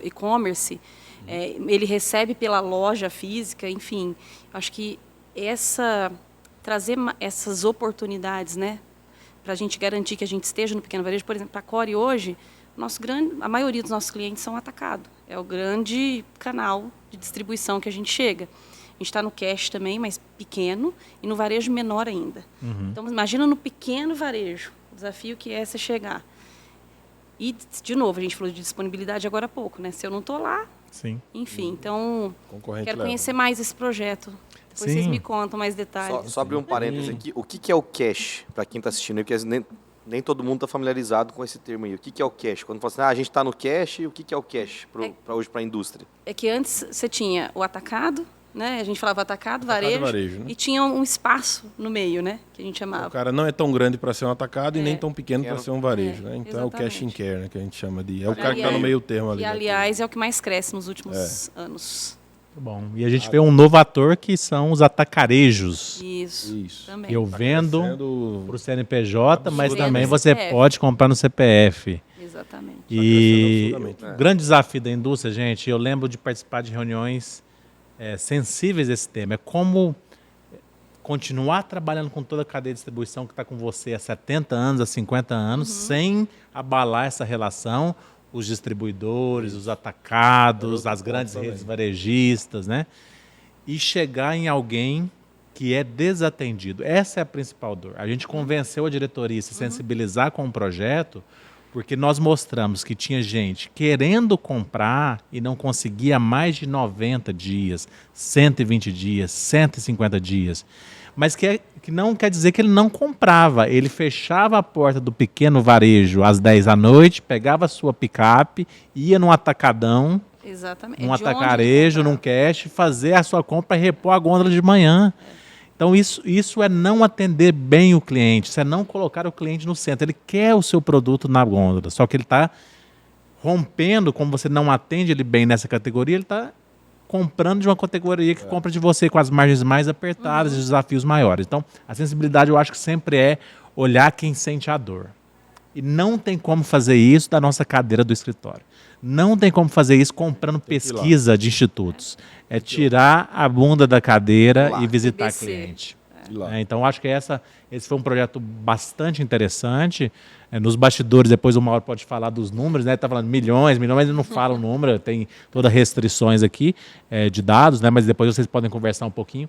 e-commerce, ele recebe pela loja física, enfim. Acho que trazer essas oportunidades, né, para a gente garantir que a gente esteja no pequeno varejo, por exemplo, para a Core hoje, a maioria dos nossos clientes são atacado. É o grande canal de distribuição que a gente chega. A gente está no cash também, mas pequeno, e no varejo menor ainda. Então, imagina no pequeno varejo, o desafio que é você chegar. E, de novo, a gente falou de disponibilidade agora há pouco, né? Se eu não estou lá, Sim. enfim. Então, quero leva. conhecer mais esse projeto. Depois Sim. vocês me contam mais detalhes. Só abrir um parênteses aqui. O que é o cash, para quem está assistindo aí? Porque nem todo mundo está familiarizado com esse termo aí. O que é o cash? Quando fala assim, a gente está no cash, o que é o cash para hoje, para a indústria? É que antes você tinha o atacado, né? A gente falava atacado, varejo, varejo, né? e tinha um espaço no meio, né? Que a gente O chamava. cara não é tão grande para ser um atacado e nem tão pequeno para ser um varejo, É, né? Então é o cash and exatamente. care, né, que a gente chama de... É o cara que está no meio termo ali. E, né? aliás, é o que mais cresce nos últimos anos. Muito bom. E a gente vê um novo ator que são os atacarejos. Isso. Também. Eu vendo Crescendo- para o CNPJ, mas Absurdo. também No você CPF. pode comprar no CPF. Exatamente. E absurdamente. o grande desafio da indústria, gente, eu lembro de participar de reuniões sensíveis a esse tema. É como continuar trabalhando com toda a cadeia de distribuição que está com você há 70 anos, há 50 anos, sem abalar essa relação, os distribuidores, os atacados, as grandes redes varejistas, né? E chegar em alguém que é desatendido. Essa é a principal dor. A gente convenceu a diretoria a se sensibilizar com o projeto, porque nós mostramos que tinha gente querendo comprar e não conseguia há mais de 90 dias, 120 dias, 150 dias. Mas que não quer dizer que ele não comprava. Ele fechava a porta do pequeno varejo às 10 da noite, pegava a sua picape, ia num atacadão, Exatamente. num É de onde atacarejo, ele num cash, fazer a sua compra e repor a gôndola de manhã. Então, isso é não atender bem o cliente, isso é não colocar o cliente no centro. Ele quer o seu produto na gôndola, só que ele está rompendo, como você não atende ele bem nessa categoria, ele está comprando de uma categoria que compra de você com as margens mais apertadas e os desafios maiores. Então, a sensibilidade eu acho que sempre é olhar quem sente a dor. E não tem como fazer isso da nossa cadeira do escritório. Não tem como fazer isso comprando pesquisa de institutos. É tirar a bunda da cadeira e visitar BBC. cliente. Ir lá. Então, acho que esse foi um projeto bastante interessante. Nos bastidores, depois o Mauro pode falar dos números, né? Ele está falando milhões, mas ele não fala o número, tem todas as restrições aqui de dados, né? Mas depois vocês podem conversar um pouquinho.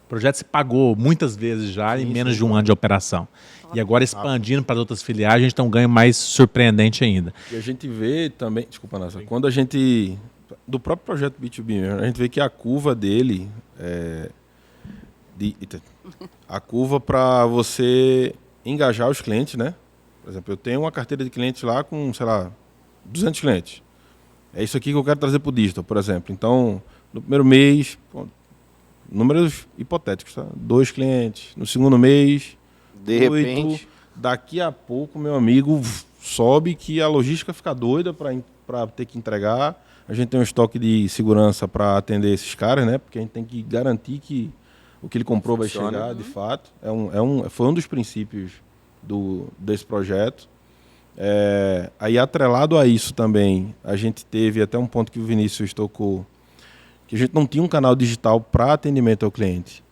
O projeto se pagou muitas vezes já em menos de um ano de operação. E agora expandindo para as outras filiais, a gente tem um ganho mais surpreendente ainda. E a gente vê também, desculpa, Nassa, quando a gente, do próprio projeto B2B mesmo, a gente vê que a curva dele, a curva para você engajar os clientes, né? Por exemplo, eu tenho uma carteira de clientes lá com, sei lá, 200 clientes. É isso aqui que eu quero trazer para o digital, por exemplo. Então, no primeiro mês, números hipotéticos, tá? 2 clientes. No segundo mês, De 8. repente, Daqui a pouco, meu amigo, sobe que a logística fica doida para ter que entregar. A gente tem um estoque de segurança para atender esses caras, né? Porque a gente tem que garantir que o que ele comprou vai Funciona. chegar, de fato. Foi um dos princípios desse projeto. Aí, atrelado a isso também, a gente teve até um ponto que o Vinícius tocou, que a gente não tinha um canal digital para atendimento ao cliente.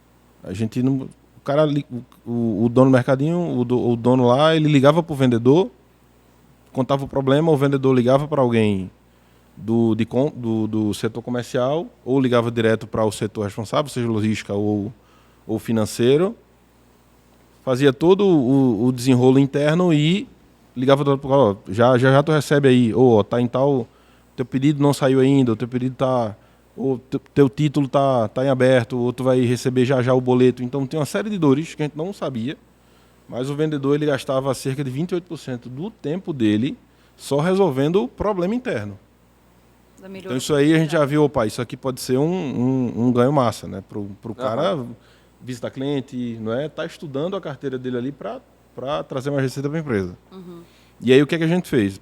A gente não... O cara, o dono do mercadinho, o dono lá, ele ligava para o vendedor, contava o problema, o vendedor ligava para alguém do setor comercial, ou ligava direto para o setor responsável, seja logística ou financeiro, fazia todo o desenrolo interno e ligava para o cara, já tu recebe aí, ou tá em tal, teu pedido não saiu ainda, o teu pedido tá... ou teu título tá em aberto, ou tu vai receber já o boleto. Então tem uma série de dores que a gente não sabia, mas o vendedor ele gastava cerca de 28% do tempo dele só resolvendo o problema interno. Então isso aí a gente já viu, opa, isso aqui pode ser um ganho massa, né? Pro cara visitar cliente, não é? Tá estudando a carteira dele ali para trazer mais receita para a empresa. E aí o que é que a gente fez?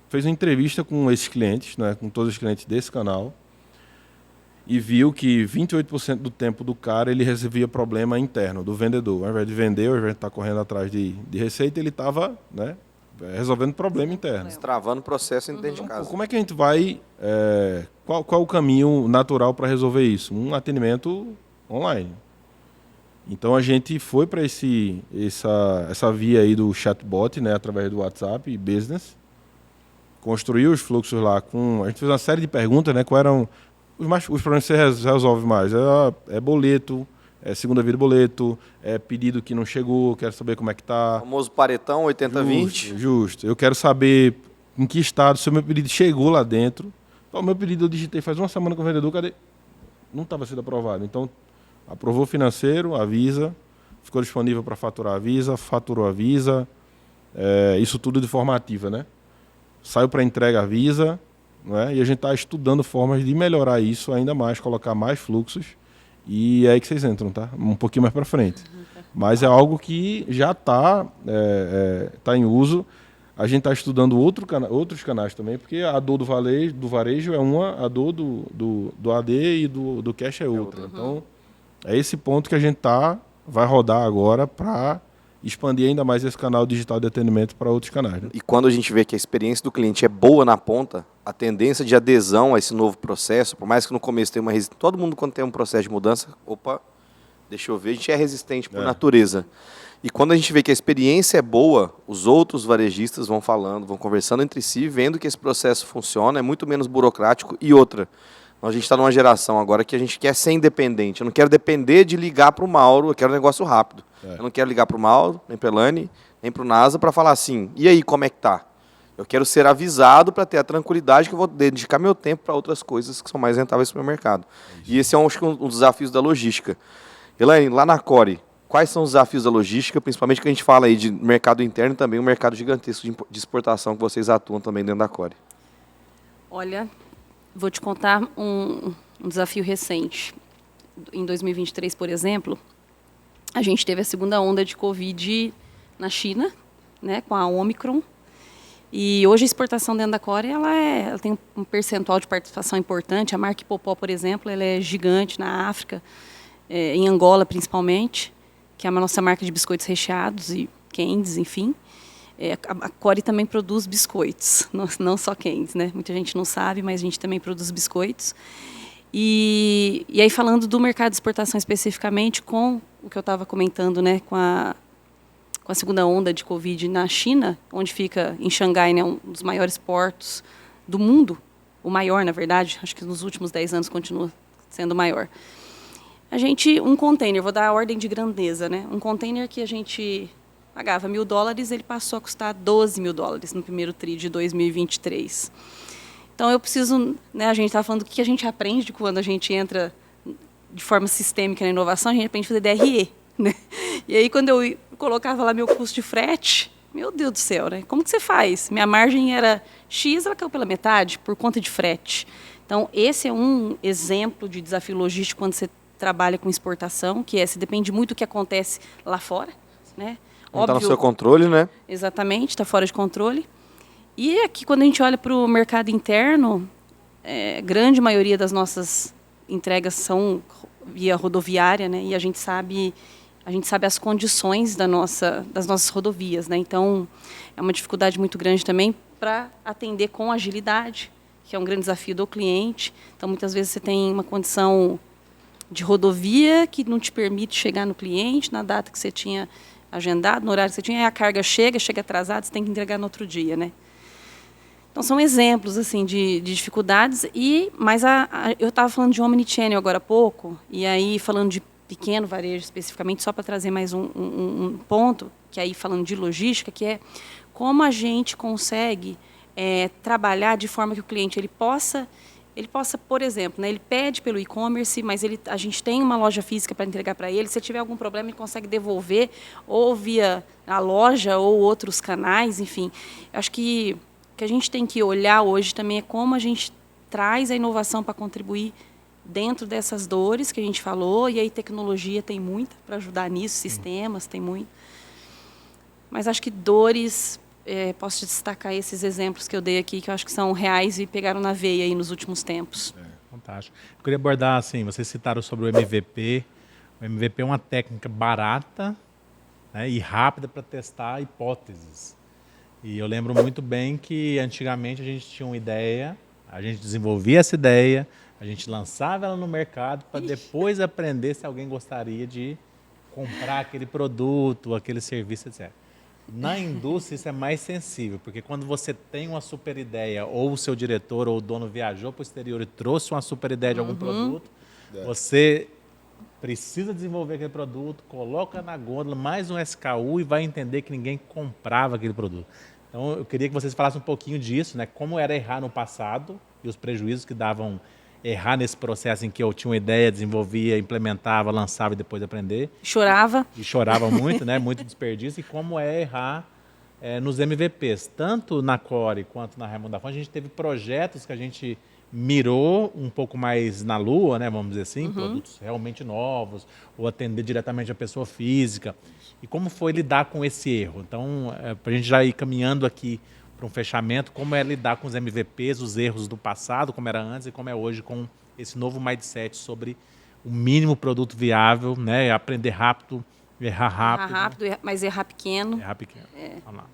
fez uma entrevista com esses clientes, né, com todos os clientes desse canal, e viu que 28% do tempo do cara ele resolvia problema interno do vendedor. Ao invés de vender, ao invés de estar correndo atrás de receita, ele estava, né, resolvendo problema interno. Destravando o processo dentro de casa. Como é que a gente vai... qual o caminho natural para resolver isso? Um atendimento online. Então a gente foi para essa via aí do chatbot, né, através do WhatsApp Business, construiu os fluxos lá a gente fez uma série de perguntas, né, quais eram os problemas que você resolve mais. É boleto, é segunda via de boleto, é pedido que não chegou, quero saber como é que tá. O famoso paretão 80-20. Justo. Eu quero saber em que estado, se o meu pedido chegou lá dentro. O meu pedido eu digitei faz uma semana com o vendedor, cadê? Não estava sendo aprovado. Então, aprovou o financeiro, avisa, ficou disponível para faturar, avisa, faturou, avisa. Isso tudo de forma ativa, né? Saiu para entrega, avisa, né? E a gente está estudando formas de melhorar isso ainda mais, colocar mais fluxos. E é aí que vocês entram, tá? Um pouquinho mais para frente. Mas é algo que já está tá em uso. A gente está estudando outros canais também, porque a dor do varejo é uma, a dor do AD e do cash é outra. Então, é esse ponto que a gente vai rodar agora para expandir ainda mais esse canal digital de atendimento para outros canais. Né? E quando a gente vê que a experiência do cliente é boa na ponta, a tendência de adesão a esse novo processo, por mais que no começo tenha uma resistência, todo mundo quando tem um processo de mudança, deixa eu ver, a gente é resistente por natureza. E quando a gente vê que a experiência é boa, os outros varejistas vão falando, vão conversando entre si, vendo que esse processo funciona, é muito menos burocrático. E outra, a gente está numa geração agora que a gente quer ser independente. Eu não quero depender de ligar para o Mauro, eu quero um negócio rápido. Eu não quero ligar para o Mauro, nem para a Elane, nem para o NASA para falar assim, e aí, como é que tá? Eu quero ser avisado para ter a tranquilidade que eu vou dedicar meu tempo para outras coisas que são mais rentáveis para o meu mercado. E esse é um dos desafios da logística. Elane, lá na Core, quais são os desafios da logística, principalmente que a gente fala aí de mercado interno e também um mercado gigantesco de exportação que vocês atuam também dentro da Core? Olha, vou te contar um desafio recente. Em 2023, por exemplo, a gente teve a segunda onda de Covid na China, né, com a Omicron. E hoje a exportação dentro da Core ela tem um percentual de participação importante. A marca Popó, por exemplo, ela é gigante na África, em Angola principalmente, que é a nossa marca de biscoitos recheados e candies, enfim. A Core também produz biscoitos, não só candies, né? Muita gente não sabe, mas a gente também produz biscoitos. E aí, falando do mercado de exportação especificamente, com o que eu estava comentando, né, com a segunda onda de Covid na China, onde fica em Xangai, né, um dos maiores portos do mundo, o maior, na verdade, acho que nos últimos 10 anos continua sendo o maior. Um container, vou dar a ordem de grandeza, né? Um container que a gente pagava $1.000, ele passou a custar $12.000 no primeiro TRI de 2023. Então, eu preciso, né, a gente está falando do que a gente aprende quando a gente entra de forma sistêmica na inovação, a gente aprende a fazer DRE, né? E aí, quando eu colocava lá meu custo de frete, meu Deus do céu, né? Como que você faz? Minha margem era X, ela caiu pela metade por conta de frete. Então, esse é um exemplo de desafio logístico quando você trabalha com exportação, que se depende muito do que acontece lá fora, né? Não está no seu controle, né? Exatamente, está fora de controle. E aqui, quando a gente olha para o mercado interno, grande maioria das nossas entregas são via rodoviária, né? E a gente sabe as condições das nossas rodovias, né? Então, é uma dificuldade muito grande também para atender com agilidade, que é um grande desafio do cliente. Então, muitas vezes você tem uma condição de rodovia que não te permite chegar no cliente na data que você tinha agendado, no horário que você tinha, aí a carga chega atrasada, você tem que entregar no outro dia, né? Então, são exemplos assim, de dificuldades. Mas eu estava falando de omnichannel agora há pouco, e aí falando de pequeno varejo especificamente, só para trazer mais um ponto, que aí falando de logística, que é como a gente consegue trabalhar de forma que o cliente ele possa, por exemplo, né, ele pede pelo e-commerce, mas a gente tem uma loja física para entregar para ele. Se tiver algum problema, ele consegue devolver ou via a loja ou outros canais, enfim. Eu acho que o que a gente tem que olhar hoje também é como a gente traz a inovação para contribuir dentro dessas dores que a gente falou, e aí tecnologia tem muita para ajudar nisso, sistemas tem muito. Mas acho que dores posso destacar esses exemplos que eu dei aqui, que eu acho que são reais e pegaram na veia aí nos últimos tempos. Fantástico. Eu queria abordar, assim, vocês citaram sobre o MVP. O MVP é uma técnica barata, né, e rápida para testar hipóteses. E eu lembro muito bem que antigamente a gente tinha uma ideia, a gente desenvolvia essa ideia, a gente lançava ela no mercado para depois aprender se alguém gostaria de comprar aquele produto, aquele serviço, etc. Na indústria isso é mais sensível, porque quando você tem uma super ideia, ou o seu diretor ou o dono viajou para o exterior e trouxe uma super ideia de algum produto, você precisa desenvolver aquele produto, coloca na gôndola mais um SKU e vai entender que ninguém comprava aquele produto. Então eu queria que vocês falassem um pouquinho disso, né? Como era errar no passado e os prejuízos que davam errar nesse processo em que eu tinha uma ideia, desenvolvia, implementava, lançava e depois aprender. Chorava. E chorava muito, né? Muito desperdício. E como é errar nos MVPs. Tanto na Core quanto na Raimundo da Fonte, a gente teve projetos que a gente mirou um pouco mais na lua, né? Vamos dizer assim, produtos realmente novos, ou atender diretamente a pessoa física. E como foi lidar com esse erro? Então, para a gente já ir caminhando aqui para um fechamento, como é lidar com os MVPs, os erros do passado, como era antes, e como é hoje com esse novo mindset sobre o mínimo produto viável, né? Aprender rápido, errar rápido. Errar rápido, mas errar pequeno. Errar pequeno. Vamos lá.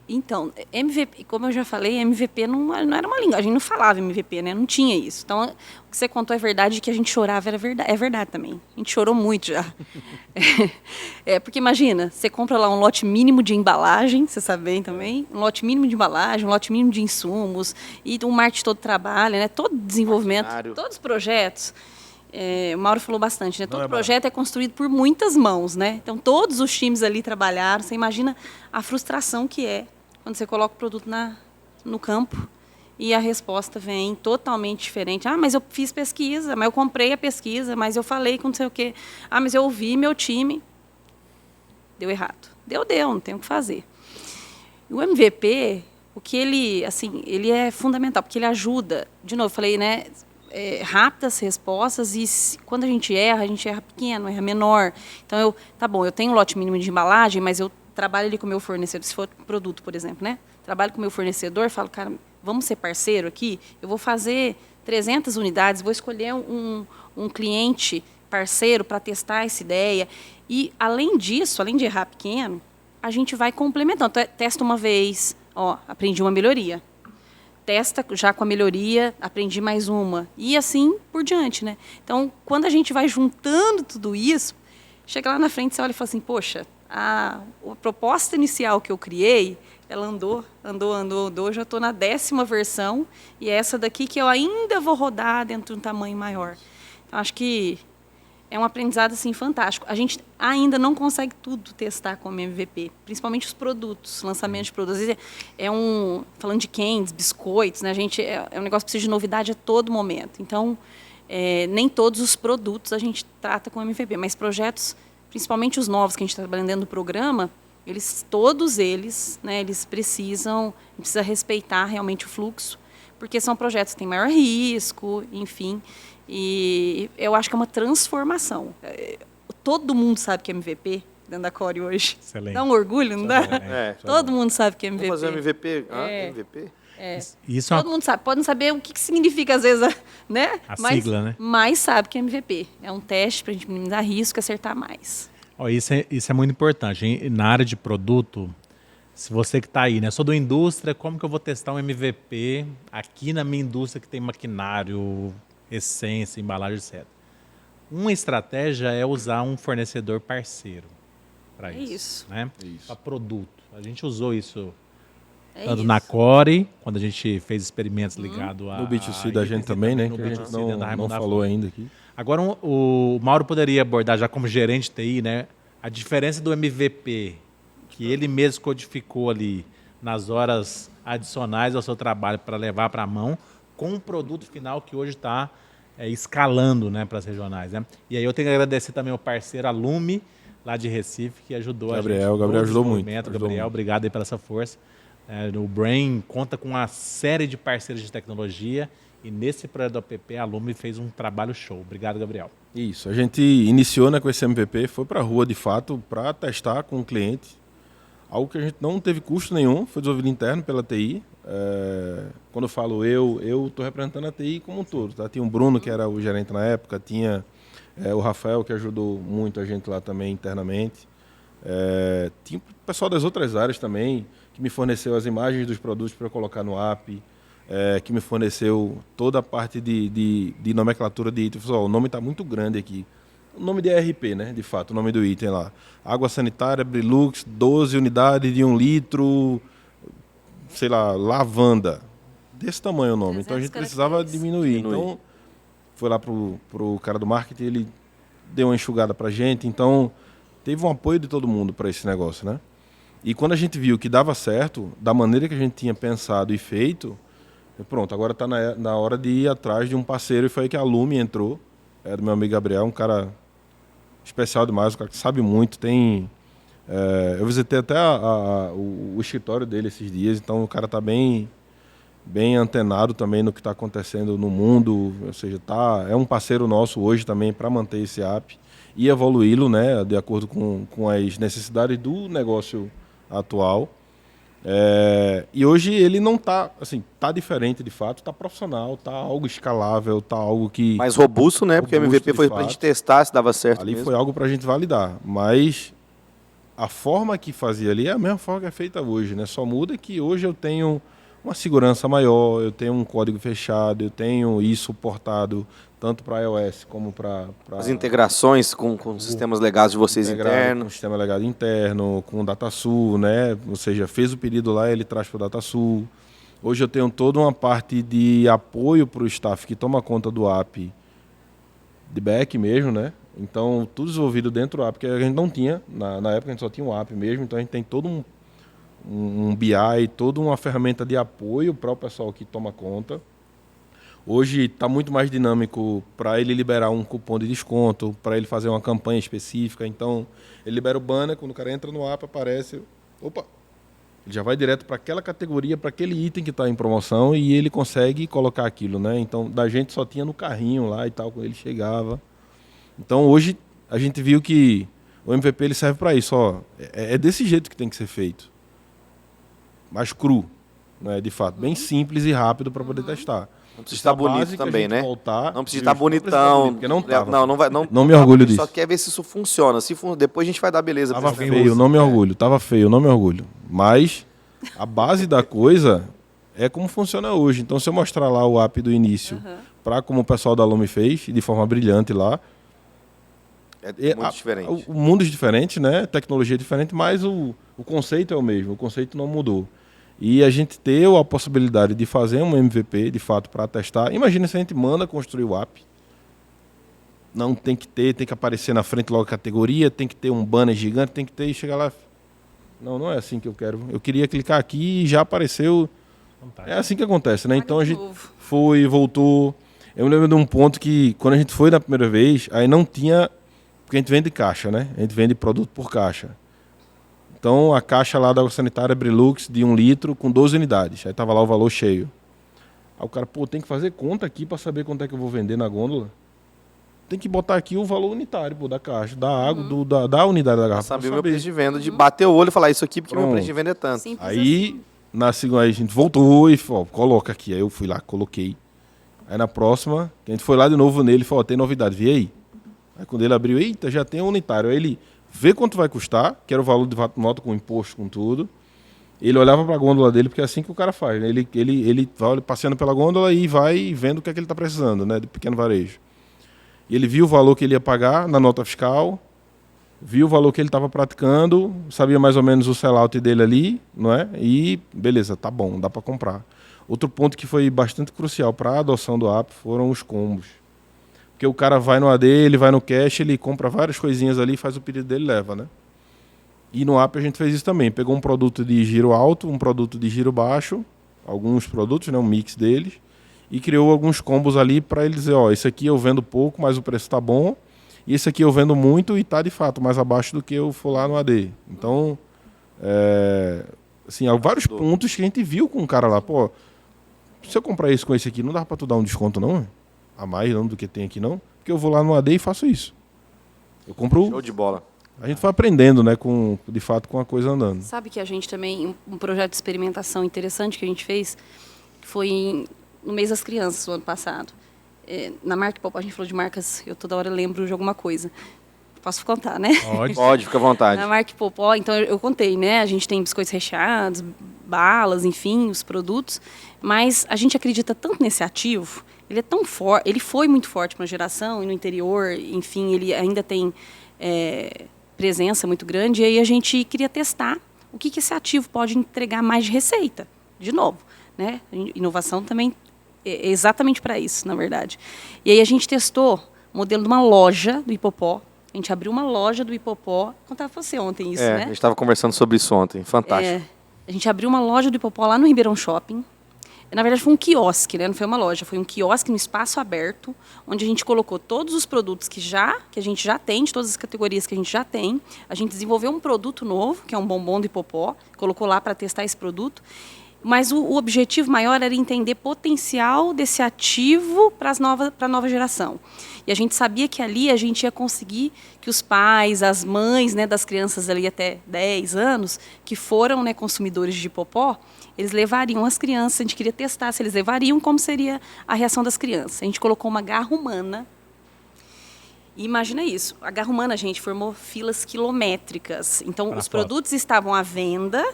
Então, MVP, como eu já falei, MVP não era uma língua, a gente não falava MVP, né? Não tinha isso. Então, o que você contou é verdade, que a gente chorava era verdade, é verdade também. A gente chorou muito já. Porque imagina, você compra lá um lote mínimo de embalagem, você sabe bem também, um lote mínimo de embalagem, um lote mínimo de insumos, e o marketing todo trabalha, né? Todo desenvolvimento, todos os projetos. O Mauro falou bastante, né? Todo projeto é construído por muitas mãos, né? Então, todos os times ali trabalharam. Você imagina a frustração que é quando você coloca o produto no campo e a resposta vem totalmente diferente. Ah, mas eu fiz pesquisa, mas eu comprei a pesquisa, mas eu falei com não sei o quê. Ah, mas eu ouvi meu time. Deu errado. Deu, não tem o que fazer. O MVP, o que ele, assim, ele é fundamental, porque ele ajuda, de novo, eu falei, né? Rápidas respostas e quando a gente erra pequeno, erra menor. Então, tá bom, eu tenho um lote mínimo de embalagem, mas eu trabalho ali com o meu fornecedor, se for produto, por exemplo, né? Trabalho com o meu fornecedor, falo, cara, vamos ser parceiro aqui? Eu vou fazer 300 unidades, vou escolher um cliente parceiro para testar essa ideia. E, além disso, além de errar pequeno, a gente vai complementando. Testa uma vez, aprendi uma melhoria. Testa já com a melhoria, aprendi mais uma. E assim por diante, né? Então, quando a gente vai juntando tudo isso, chega lá na frente, você olha e fala assim, poxa, a proposta inicial que eu criei, ela andou, já estou na 10ª versão, e é essa daqui que eu ainda vou rodar dentro de um tamanho maior. Então, acho que é um aprendizado assim, fantástico. A gente ainda não consegue tudo testar como MVP, principalmente os produtos, lançamento de produtos. Às vezes falando de candies, biscoitos, né? A gente, é um negócio que precisa de novidade a todo momento. Então, nem todos os produtos a gente trata com MVP, mas projetos, principalmente os novos que a gente está trabalhando dentro do programa, todos eles, né, eles precisa respeitar realmente o fluxo, porque são projetos que têm maior risco, enfim, e eu acho que é uma transformação. Todo mundo sabe que é MVP dentro da Core hoje. Excelente. Dá um orgulho, não dá? Todo mundo sabe que é MVP. Vamos fazer um MVP? MVP? Isso Todo mundo sabe. Pode não saber o que significa, às vezes, né? Sigla, né? Mas sabe que é MVP. É um teste para a gente minimizar risco e acertar mais. Isso é muito importante, hein? Na área de produto, se você que está aí, né? Sou da indústria, como que eu vou testar um MVP aqui na minha indústria que tem maquinário, essência, embalagem, etc. Uma estratégia é usar um fornecedor parceiro para isso. Né? Para produto. A gente usou isso tanto na Core, quando a gente fez experimentos ligados a... No B2C da gente também, né? No Que a gente B2C não falou ainda aqui. Agora, o Mauro poderia abordar, já como gerente de TI, né, a diferença do MVP, que ele mesmo codificou ali nas horas adicionais ao seu trabalho para levar para a mão, com o produto final que hoje está escalando, né, para as regionais. Né? E aí eu tenho que agradecer também ao parceiro Alume, lá de Recife, que ajudou a gente. O Gabriel ajudou muito. Gabriel, obrigado aí pela essa força. O Brain conta com uma série de parceiros de tecnologia e nesse projeto do app, a Alume fez um trabalho show. Obrigado, Gabriel. Isso, a gente iniciou, né, com esse MVP, foi para a rua de fato para testar com o cliente Algo que a gente não teve custo nenhum, foi desenvolvido interno pela TI. Quando eu falo eu estou representando a TI como um todo. Tá? Tinha o Bruno, que era o gerente na época, tinha o Rafael, que ajudou muito a gente lá também internamente. Tinha o pessoal das outras áreas também, que me forneceu as imagens dos produtos para colocar no app, que me forneceu toda a parte de nomenclatura de item. O nome está muito grande aqui. O nome de ERP, né? De fato, o nome do item lá. Água sanitária, Brilux, 12 unidades de 1 litro, sei lá, lavanda. Desse tamanho o nome. Então a gente precisava diminuir. Então, foi lá pro cara do marketing, ele deu uma enxugada pra gente. Então, teve um apoio de todo mundo para esse negócio, né? E quando a gente viu que dava certo, da maneira que a gente tinha pensado e feito, pronto, agora está na hora de ir atrás de um parceiro. E foi aí que a Lume entrou. É do meu amigo Gabriel, um cara especial demais, um cara que sabe muito. Eu visitei até o escritório dele esses dias, então o cara está bem antenado também no que está acontecendo no mundo. Ou seja, é um parceiro nosso hoje também para manter esse app e evoluí-lo, né, de acordo com as necessidades do negócio atual. E hoje ele não está, assim, tá diferente de fato, está profissional, está algo escalável, está algo que... Mais robusto, né? Porque o MVP foi para a gente testar se dava certo ali mesmo. foi algo para a gente validar, mas a forma que fazia ali é a mesma forma que é feita hoje, né? Só muda que hoje eu tenho uma segurança maior, eu tenho um código fechado, eu tenho isso suportado tanto para iOS como para... As integrações com sistemas legados de vocês internos. Com o sistema legado interno, com o DataSul, né? Ou seja, fez o pedido lá, ele traz para o DataSul. Hoje eu tenho toda uma parte de apoio para o staff que toma conta do app, de back mesmo, né? Então, tudo desenvolvido dentro do app, que a gente não tinha. Na época a gente só tinha um app mesmo, então a gente tem todo um BI, toda uma ferramenta de apoio para o pessoal que toma conta. Hoje está muito mais dinâmico para ele liberar um cupom de desconto, para ele fazer uma campanha específica. Então, ele libera o banner, quando o cara entra no app, aparece... Opa! Ele já vai direto para aquela categoria, para aquele item que está em promoção e ele consegue colocar aquilo, né? Então, da gente só tinha no carrinho lá e tal, quando ele chegava. Então, hoje, a gente viu que o MVP ele serve para isso. Ó, é desse jeito que tem que ser feito. Mais cru, né? De fato. Bem simples e rápido para poder testar. Não precisa estar bonito também, né? Não precisa estar bonitão. Porque não tava. Não me orgulho disso. Só quer ver se isso funciona. Depois a gente vai dar beleza. Tava feio, não me orgulho. Tava feio, não me orgulho. Mas a base da coisa é como funciona hoje. Então, se eu mostrar lá o app do início, para como o pessoal da Lume fez, de forma brilhante lá, é muito diferente. O mundo é diferente, né? Tecnologia é diferente, mas o conceito é o mesmo. O conceito não mudou. E a gente ter a possibilidade de fazer um MVP, de fato, para testar. Imagina se a gente manda construir o app. Não tem que aparecer na frente logo a categoria, tem que ter um banner gigante, tem que ter e chegar lá. Não é assim que eu quero. Eu queria clicar aqui e já apareceu. É assim que acontece, né? Então a gente foi, voltou. Eu me lembro de um ponto que, quando a gente foi na primeira vez, aí não tinha... Porque a gente vende caixa, né? A gente vende produto por caixa. Então, a caixa lá da água sanitária Brilux de 1 litro com 12 unidades. Aí tava lá o valor cheio. Aí o cara, tem que fazer conta aqui para saber quanto é que eu vou vender na gôndola. Tem que botar aqui o valor unitário, da caixa, da água, da unidade da garrafa. Saber o meu preço de venda, de bater o olho e falar isso aqui, porque o meu preço de venda é tanto. Simples aí, assim. na segunda, aí a gente voltou e falou, coloca aqui. Aí eu fui lá, coloquei. Aí na próxima, a gente foi lá de novo nele e falou, tem novidade, vi aí. Aí quando ele abriu, eita, já tem um unitário. Aí ele vê quanto vai custar, que era o valor de nota com imposto, com tudo. Ele olhava para a gôndola dele, porque é assim que o cara faz, né? Ele vai passeando pela gôndola e vai vendo o que é que ele está precisando, né? De pequeno varejo. E ele viu o valor que ele ia pagar na nota fiscal, viu o valor que ele estava praticando, sabia mais ou menos o sellout dele ali, não é? E beleza, tá bom, dá para comprar. Outro ponto que foi bastante crucial para a adoção do app foram os combos. Porque o cara vai no AD, ele vai no cash, ele compra várias coisinhas ali, faz o pedido dele e leva, né? E no app a gente fez isso também. Pegou um produto de giro alto, um produto de giro baixo, alguns produtos, né, um mix deles, e criou alguns combos ali para ele dizer, esse aqui eu vendo pouco, mas o preço está bom, e esse aqui eu vendo muito e está de fato mais abaixo do que eu for lá no AD. Então, assim, há vários pontos que a gente viu com o cara lá, se eu comprar isso com esse aqui, não dá para tu dar um desconto não? A mais não do que tem aqui não? Porque eu vou lá no AD e faço isso. Eu compro... Show de bola. A gente foi aprendendo, né, de fato, com a coisa andando. Sabe que a gente também, um projeto de experimentação interessante que a gente fez, foi no mês das crianças, do ano passado. Na marca Popó, a gente falou de marcas, eu toda hora lembro de alguma coisa. Posso contar, né? Pode, fica à vontade. Na marca Popó, então eu contei, né? A gente tem biscoitos recheados, balas, enfim, os produtos. Mas a gente acredita tanto nesse ativo, ele é tão forte, ele foi muito forte para a geração e no interior, enfim, ele ainda tem presença muito grande. E aí a gente queria testar o que esse ativo pode entregar mais de receita. De novo, né? Inovação também é exatamente para isso, na verdade. E aí a gente testou o modelo de uma loja do Hipopó. A gente abriu uma loja do Hipopó. Contava pra você ontem isso, né? A gente estava conversando sobre isso ontem. Fantástico. A gente abriu uma loja do Hipopó lá no Ribeirão Shopping. Na verdade, foi um quiosque, né? Não foi uma loja. Foi um quiosque no espaço aberto, onde a gente colocou todos os produtos que a gente já tem, de todas as categorias que a gente já tem. A gente desenvolveu um produto novo, que é um bombom do Hipopó. Colocou lá para testar esse produto. Mas o objetivo maior era entender potencial desse ativo para a nova geração. E a gente sabia que ali a gente ia conseguir que os pais, as mães, né, das crianças ali até 10 anos, que foram, né, consumidores de Popó, eles levariam as crianças, a gente queria testar se eles levariam, como seria a reação das crianças. A gente colocou uma garra humana. E imagina isso, a garra humana, a gente formou filas quilométricas. Então, os produtos estavam à venda,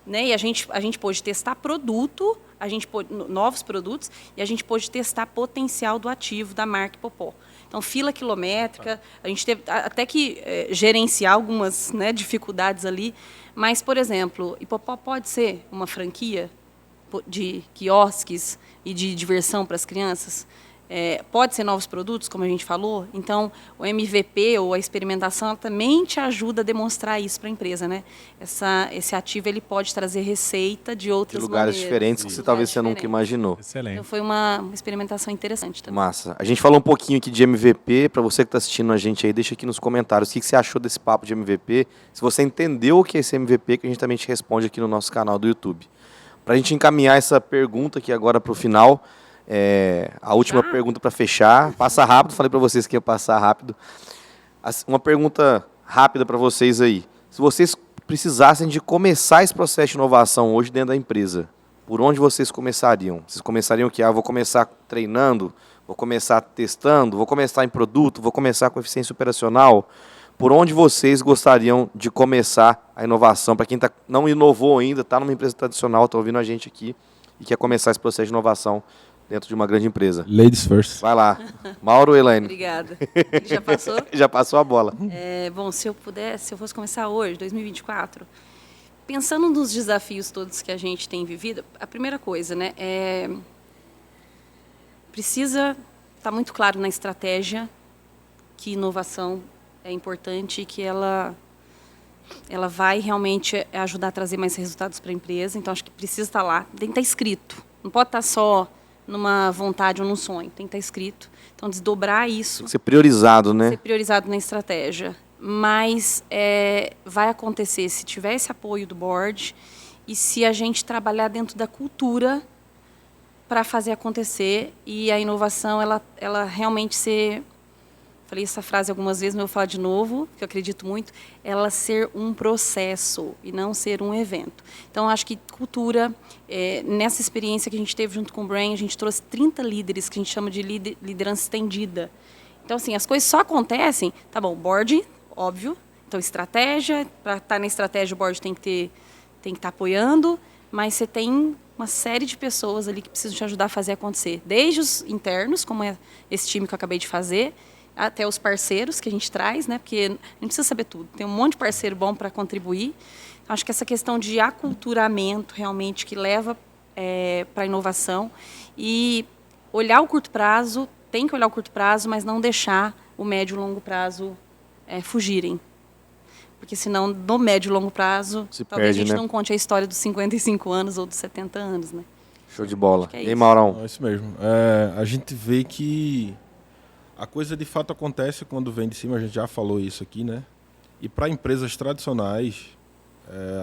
né? E a gente pôde testar produto, novos produtos, e a gente pôde testar potencial do ativo da marca Popó. Então, fila quilométrica, a gente teve até que gerenciar algumas, né, dificuldades ali. Mas, por exemplo, Hipopó pode ser uma franquia de quiosques e de diversão para as crianças? Pode ser novos produtos, como a gente falou. Então, o MVP, ou a experimentação, ela também te ajuda a demonstrar isso para a empresa, né? Esse ativo ele pode trazer receita de outras lugares maneiras. diferentes que talvez você nunca imaginou. Excelente. Então, foi uma experimentação interessante também. Massa. A gente falou um pouquinho aqui de MVP. Para você que está assistindo a gente aí, deixa aqui nos comentários o que você achou desse papo de MVP. Se você entendeu o que é esse MVP, que a gente também te responde aqui no nosso canal do YouTube. Para a gente encaminhar essa pergunta aqui agora para o final... a última pergunta para fechar. Passa rápido, falei para vocês que ia passar rápido. Uma pergunta rápida para vocês aí. Se vocês precisassem de começar esse processo de inovação hoje dentro da empresa, por onde vocês começariam? Vocês começariam o quê? Vou começar treinando, vou começar testando, vou começar em produto, vou começar com eficiência operacional. Por onde vocês gostariam de começar a inovação? Para quem não inovou ainda, está numa empresa tradicional, está ouvindo a gente aqui e quer começar esse processo de inovação dentro de uma grande empresa. Ladies first. Vai lá. Mauro, Elaine. Obrigada. Já passou? Já passou a bola. Bom, se eu fosse começar hoje, 2024, pensando nos desafios todos que a gente tem vivido, a primeira coisa, né, precisa estar muito claro na estratégia que inovação é importante e que ela vai realmente ajudar a trazer mais resultados para a empresa. Então, acho que precisa estar lá. Tem que estar escrito. Não pode estar só numa vontade ou num sonho. Tem que estar escrito. Então, desdobrar isso. Tem que ser priorizado, né? Ser priorizado na estratégia. Mas vai acontecer se tiver esse apoio do board e se a gente trabalhar dentro da cultura para fazer acontecer e a inovação, ela realmente ser... Falei essa frase algumas vezes, mas eu vou falar de novo, que eu acredito muito, ela ser um processo e não ser um evento. Então, acho que cultura, nessa experiência que a gente teve junto com o Brain, a gente trouxe 30 líderes, que a gente chama de liderança estendida. Então, assim, as coisas só acontecem, tá bom, board, óbvio, então estratégia, para estar na estratégia o board tem que estar apoiando, mas você tem uma série de pessoas ali que precisam te ajudar a fazer acontecer, desde os internos, como é esse time que eu acabei de fazer, até os parceiros que a gente traz, né? Porque a gente precisa saber tudo. Tem um monte de parceiro bom para contribuir. Acho que essa questão de aculturamento realmente que leva para a inovação e olhar o curto prazo, tem que olhar o curto prazo, mas não deixar o médio e longo prazo fugirem. Porque senão, no médio e longo prazo, talvez a gente não conte a história dos 55 anos ou dos 70 anos, né? Show de bola. É e aí, Maurão? É isso mesmo. A gente vê que a coisa de fato acontece quando vem de cima, a gente já falou isso aqui, né? E para empresas tradicionais,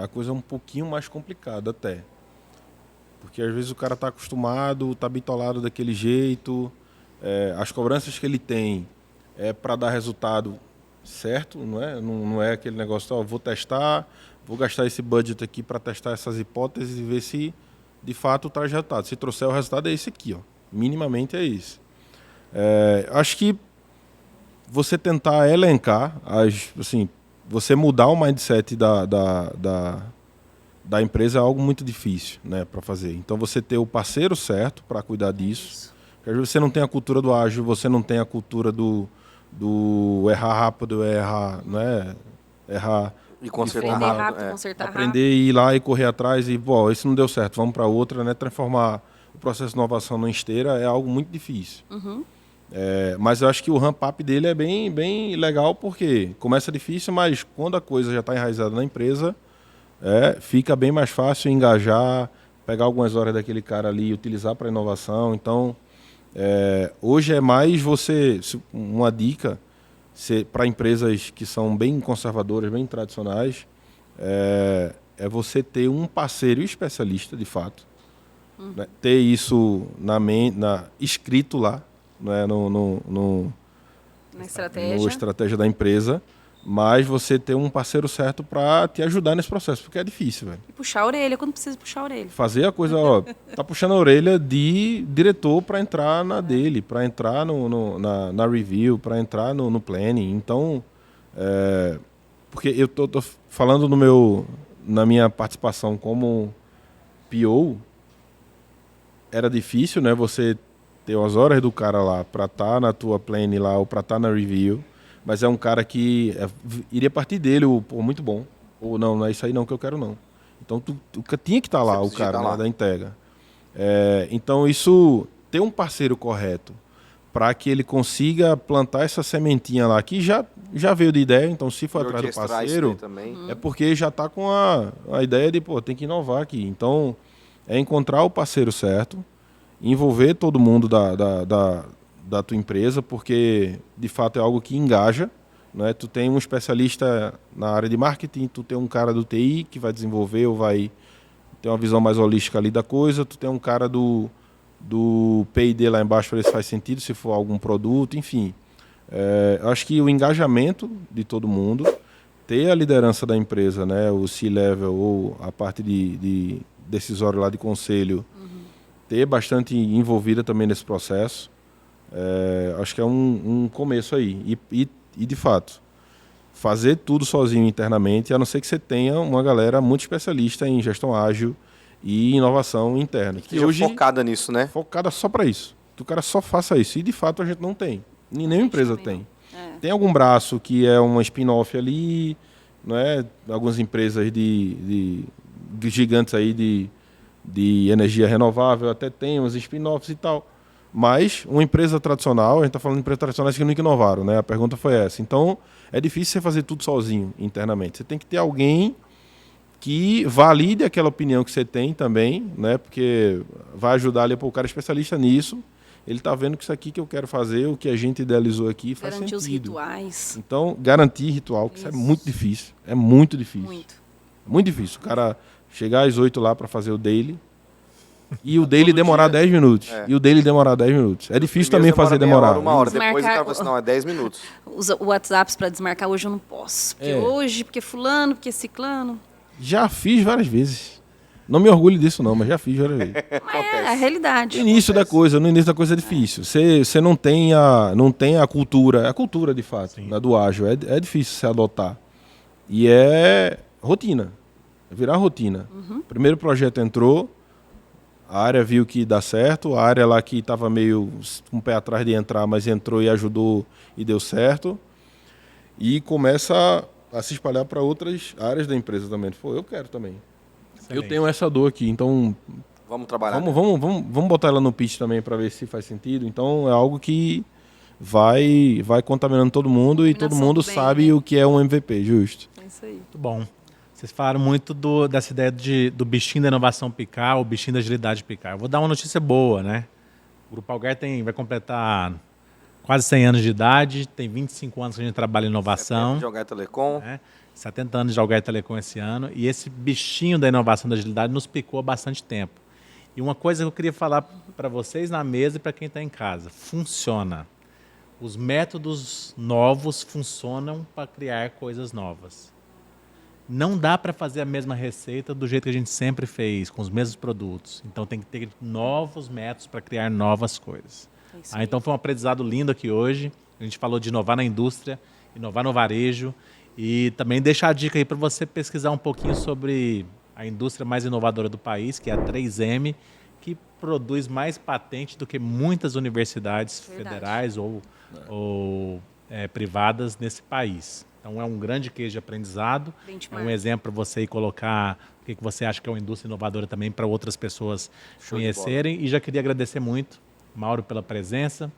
a coisa é um pouquinho mais complicada até. Porque às vezes o cara está acostumado, está bitolado daquele jeito, as cobranças que ele tem para dar resultado certo, não é? Não é aquele negócio, ó, vou testar, vou gastar esse budget aqui para testar essas hipóteses e ver se de fato traz resultado. Se trouxer o resultado é esse aqui, ó. Minimamente é isso. Acho que você tentar elencar, assim, você mudar o mindset da empresa é algo muito difícil, né, para fazer. Então você ter o parceiro certo para cuidar disso. Porque às vezes você não tem a cultura do ágil, você não tem a cultura do errar rápido, né, errar E consertar Aprender rápido. rápido, consertar aprender a ir lá e correr atrás e, pô, esse não deu certo, vamos para outra, né? Transformar o processo de inovação numa esteira é algo muito difícil. Uhum. Mas eu acho que o ramp-up dele é bem legal, porque começa difícil, mas quando a coisa já está enraizada na empresa, fica bem mais fácil engajar, pegar algumas horas daquele cara ali e utilizar para inovação. Então, hoje é mais uma dica para empresas que são bem conservadoras, bem tradicionais, é você ter um parceiro especialista, de fato, né? Ter isso escrito lá, né? Na estratégia. No estratégia da empresa, mas você ter um parceiro certo para te ajudar nesse processo, porque é difícil, velho. E puxar a orelha quando precisa puxar a orelha. Fazer a coisa, ó, tá puxando a orelha de diretor para entrar na dele, para entrar na review, para entrar no planning. Então, porque eu tô falando na minha participação como PO, era difícil, né? Você ter as horas do cara lá para estar na tua planning lá ou para estar na review, mas é um cara que iria partir dele, pô, muito bom. Ou não é isso aí não que eu quero não. Então tu tinha que estar lá, o cara, né, da entrega. Então isso, ter um parceiro correto para que ele consiga plantar essa sementinha lá, que já veio de ideia, então se for atrás do parceiro, é porque já está com a ideia de, pô, tem que inovar aqui. Então, é encontrar o parceiro certo, envolver todo mundo da tua empresa, porque de fato é algo que engaja, né? Tu tem um especialista na área de marketing, tu tem um cara do TI que vai desenvolver ou vai ter uma visão mais holística ali da coisa, tu tem um cara do P&D lá embaixo para ver se faz sentido, se for algum produto, enfim. Acho que o engajamento de todo mundo, ter a liderança da empresa, né, o C-level ou a parte de decisório lá de conselho, ter bastante envolvida também nesse processo, acho que é um começo aí. E de fato, fazer tudo sozinho internamente, a não ser que você tenha uma galera muito especialista em gestão ágil e inovação interna. Que hoje focada nisso, né? Focada só para isso. Que o cara só faça isso. E de fato a gente não tem. Nenhuma empresa tem. Tem algum braço que é uma spin-off ali, não é? Algumas empresas de gigantes aí de energia renovável até tem uns spin-offs e tal. Mas uma empresa tradicional, a gente está falando de empresas tradicionais que nunca inovaram, né? A pergunta foi essa. Então, é difícil você fazer tudo sozinho internamente. Você tem que ter alguém que valide aquela opinião que você tem também, né? Porque vai ajudar ali, pô, o cara é especialista nisso, ele está vendo que isso aqui que eu quero fazer, o que a gente idealizou aqui faz sentido. Garantir os rituais. Então, garantir ritual, que isso é muito difícil. É muito difícil. Muito difícil. O cara chegar às 8 lá para fazer o daily e o daily demorar 10 minutos. E o daily demorar 10 minutos. É difícil também fazer demorar. Uma hora. Depois o cara fala assim, não, é 10 minutos. Usa o WhatsApp para desmarcar, hoje eu não posso. Porque hoje, porque fulano, porque ciclano. Já fiz várias vezes. Não me orgulho disso não, mas já fiz várias vezes. Mas é a realidade. No início da coisa é difícil. Você não tem a cultura, a cultura de fato, né, do ágil. É difícil se adotar. E é rotina. É virar rotina. Primeiro projeto entrou, a área viu que dá certo, a área lá que estava meio com o pé atrás de entrar, mas entrou e ajudou e deu certo. E começa a se espalhar para outras áreas da empresa também. Pô, eu quero também. Excelente. Eu tenho essa dor aqui, então vamos trabalhar. Vamos botar ela no pitch também para ver se faz sentido. Então é algo que vai contaminando todo mundo e todo mundo sabe o que é um MVP, justo. É isso aí. Muito bom. Vocês falaram muito dessa ideia do bichinho da inovação picar, o bichinho da agilidade picar. Eu vou dar uma notícia boa, né? O Grupo Algar vai completar quase 100 anos de idade, tem 25 anos que a gente trabalha em inovação. 70 de Algar Telecom. 70 anos de Algar Telecom esse ano. E esse bichinho da inovação da agilidade nos picou há bastante tempo. E uma coisa que eu queria falar para vocês na mesa e para quem está em casa. Funciona. Os métodos novos funcionam para criar coisas novas. Não dá para fazer a mesma receita do jeito que a gente sempre fez, com os mesmos produtos. Então tem que ter novos métodos para criar novas coisas. Então foi um aprendizado lindo aqui hoje. A gente falou de inovar na indústria, inovar no varejo e também deixar a dica aí para você pesquisar um pouquinho sobre a indústria mais inovadora do país, que é a 3M, que produz mais patente do que muitas universidades federais ou privadas nesse país. Então é um grande case de aprendizado, é um exemplo para você ir colocar o que você acha que é uma indústria inovadora também para outras pessoas conhecerem. E já queria agradecer muito, Mauro, pela presença,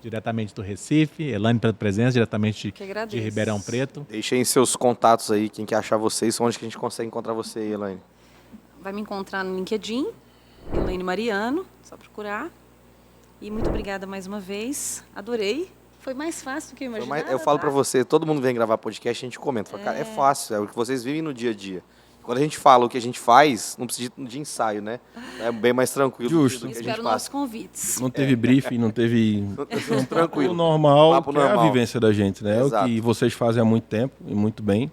diretamente do Recife, Elaine pela presença, diretamente de Ribeirão Preto. Deixem seus contatos aí, quem quer achar vocês, onde que a gente consegue encontrar você aí, Elaine? Vai me encontrar no LinkedIn, Elaine Mariano, só procurar. E muito obrigada mais uma vez, adorei. Foi mais fácil do que eu imaginava. Eu falo pra você, todo mundo vem gravar podcast, a gente comenta. Fala, cara, é fácil, é o que vocês vivem no dia a dia. Quando a gente fala o que a gente faz, não precisa de ensaio, né? É bem mais tranquilo. Justo. Do que a gente Espero nossos convites. Não teve briefing, não teve... Tranquilo. O normal, Papo que é a normal. vivência da gente, né? Exato. É o que vocês fazem há muito tempo e muito bem.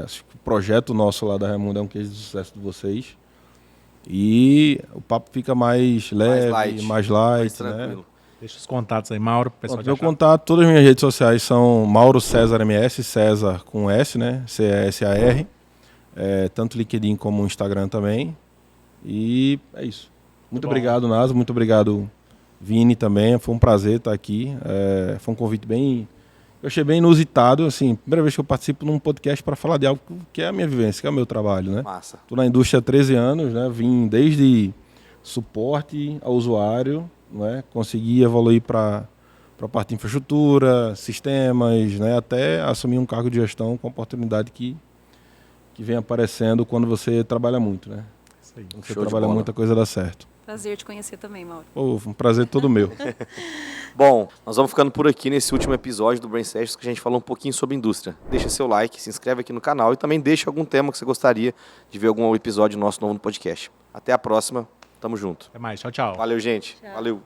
Acho que o projeto nosso lá da Raimundo é um case de sucesso de vocês. E o papo fica mais leve, mais light, né? tranquilo. Deixa os contatos aí, Mauro, pro pessoal Meu te achar. contato, todas as minhas redes sociais são Mauro César MS, César com S, né? C-E-S-A-R. Tanto LinkedIn como o Instagram também. E é isso. Muito obrigado, Nasa. Muito obrigado, Vini, também. Foi um prazer estar aqui. Foi um convite bem... Eu achei bem inusitado, assim, primeira vez que eu participo num podcast para falar de algo que é a minha vivência, que é o meu trabalho, né? Massa. Estou na indústria há 13 anos, né? Vim desde suporte ao usuário, né? Consegui evoluir para a parte de infraestrutura, sistemas, né? Até assumir um cargo de gestão com a oportunidade que vem aparecendo quando você trabalha muito, né? Isso aí. Quando você Show de trabalha bola. muito, a coisa dá certo. Prazer te conhecer também, Mauro. Pô, foi um prazer todo meu. Bom, nós vamos ficando por aqui nesse último episódio do Brain Sessions, que a gente falou um pouquinho sobre indústria. Deixa seu like, se inscreve aqui no canal e também deixa algum tema que você gostaria de ver algum episódio nosso novo no podcast. Até a próxima, tamo junto. Até mais, tchau, tchau. Valeu, gente. Tchau. Valeu.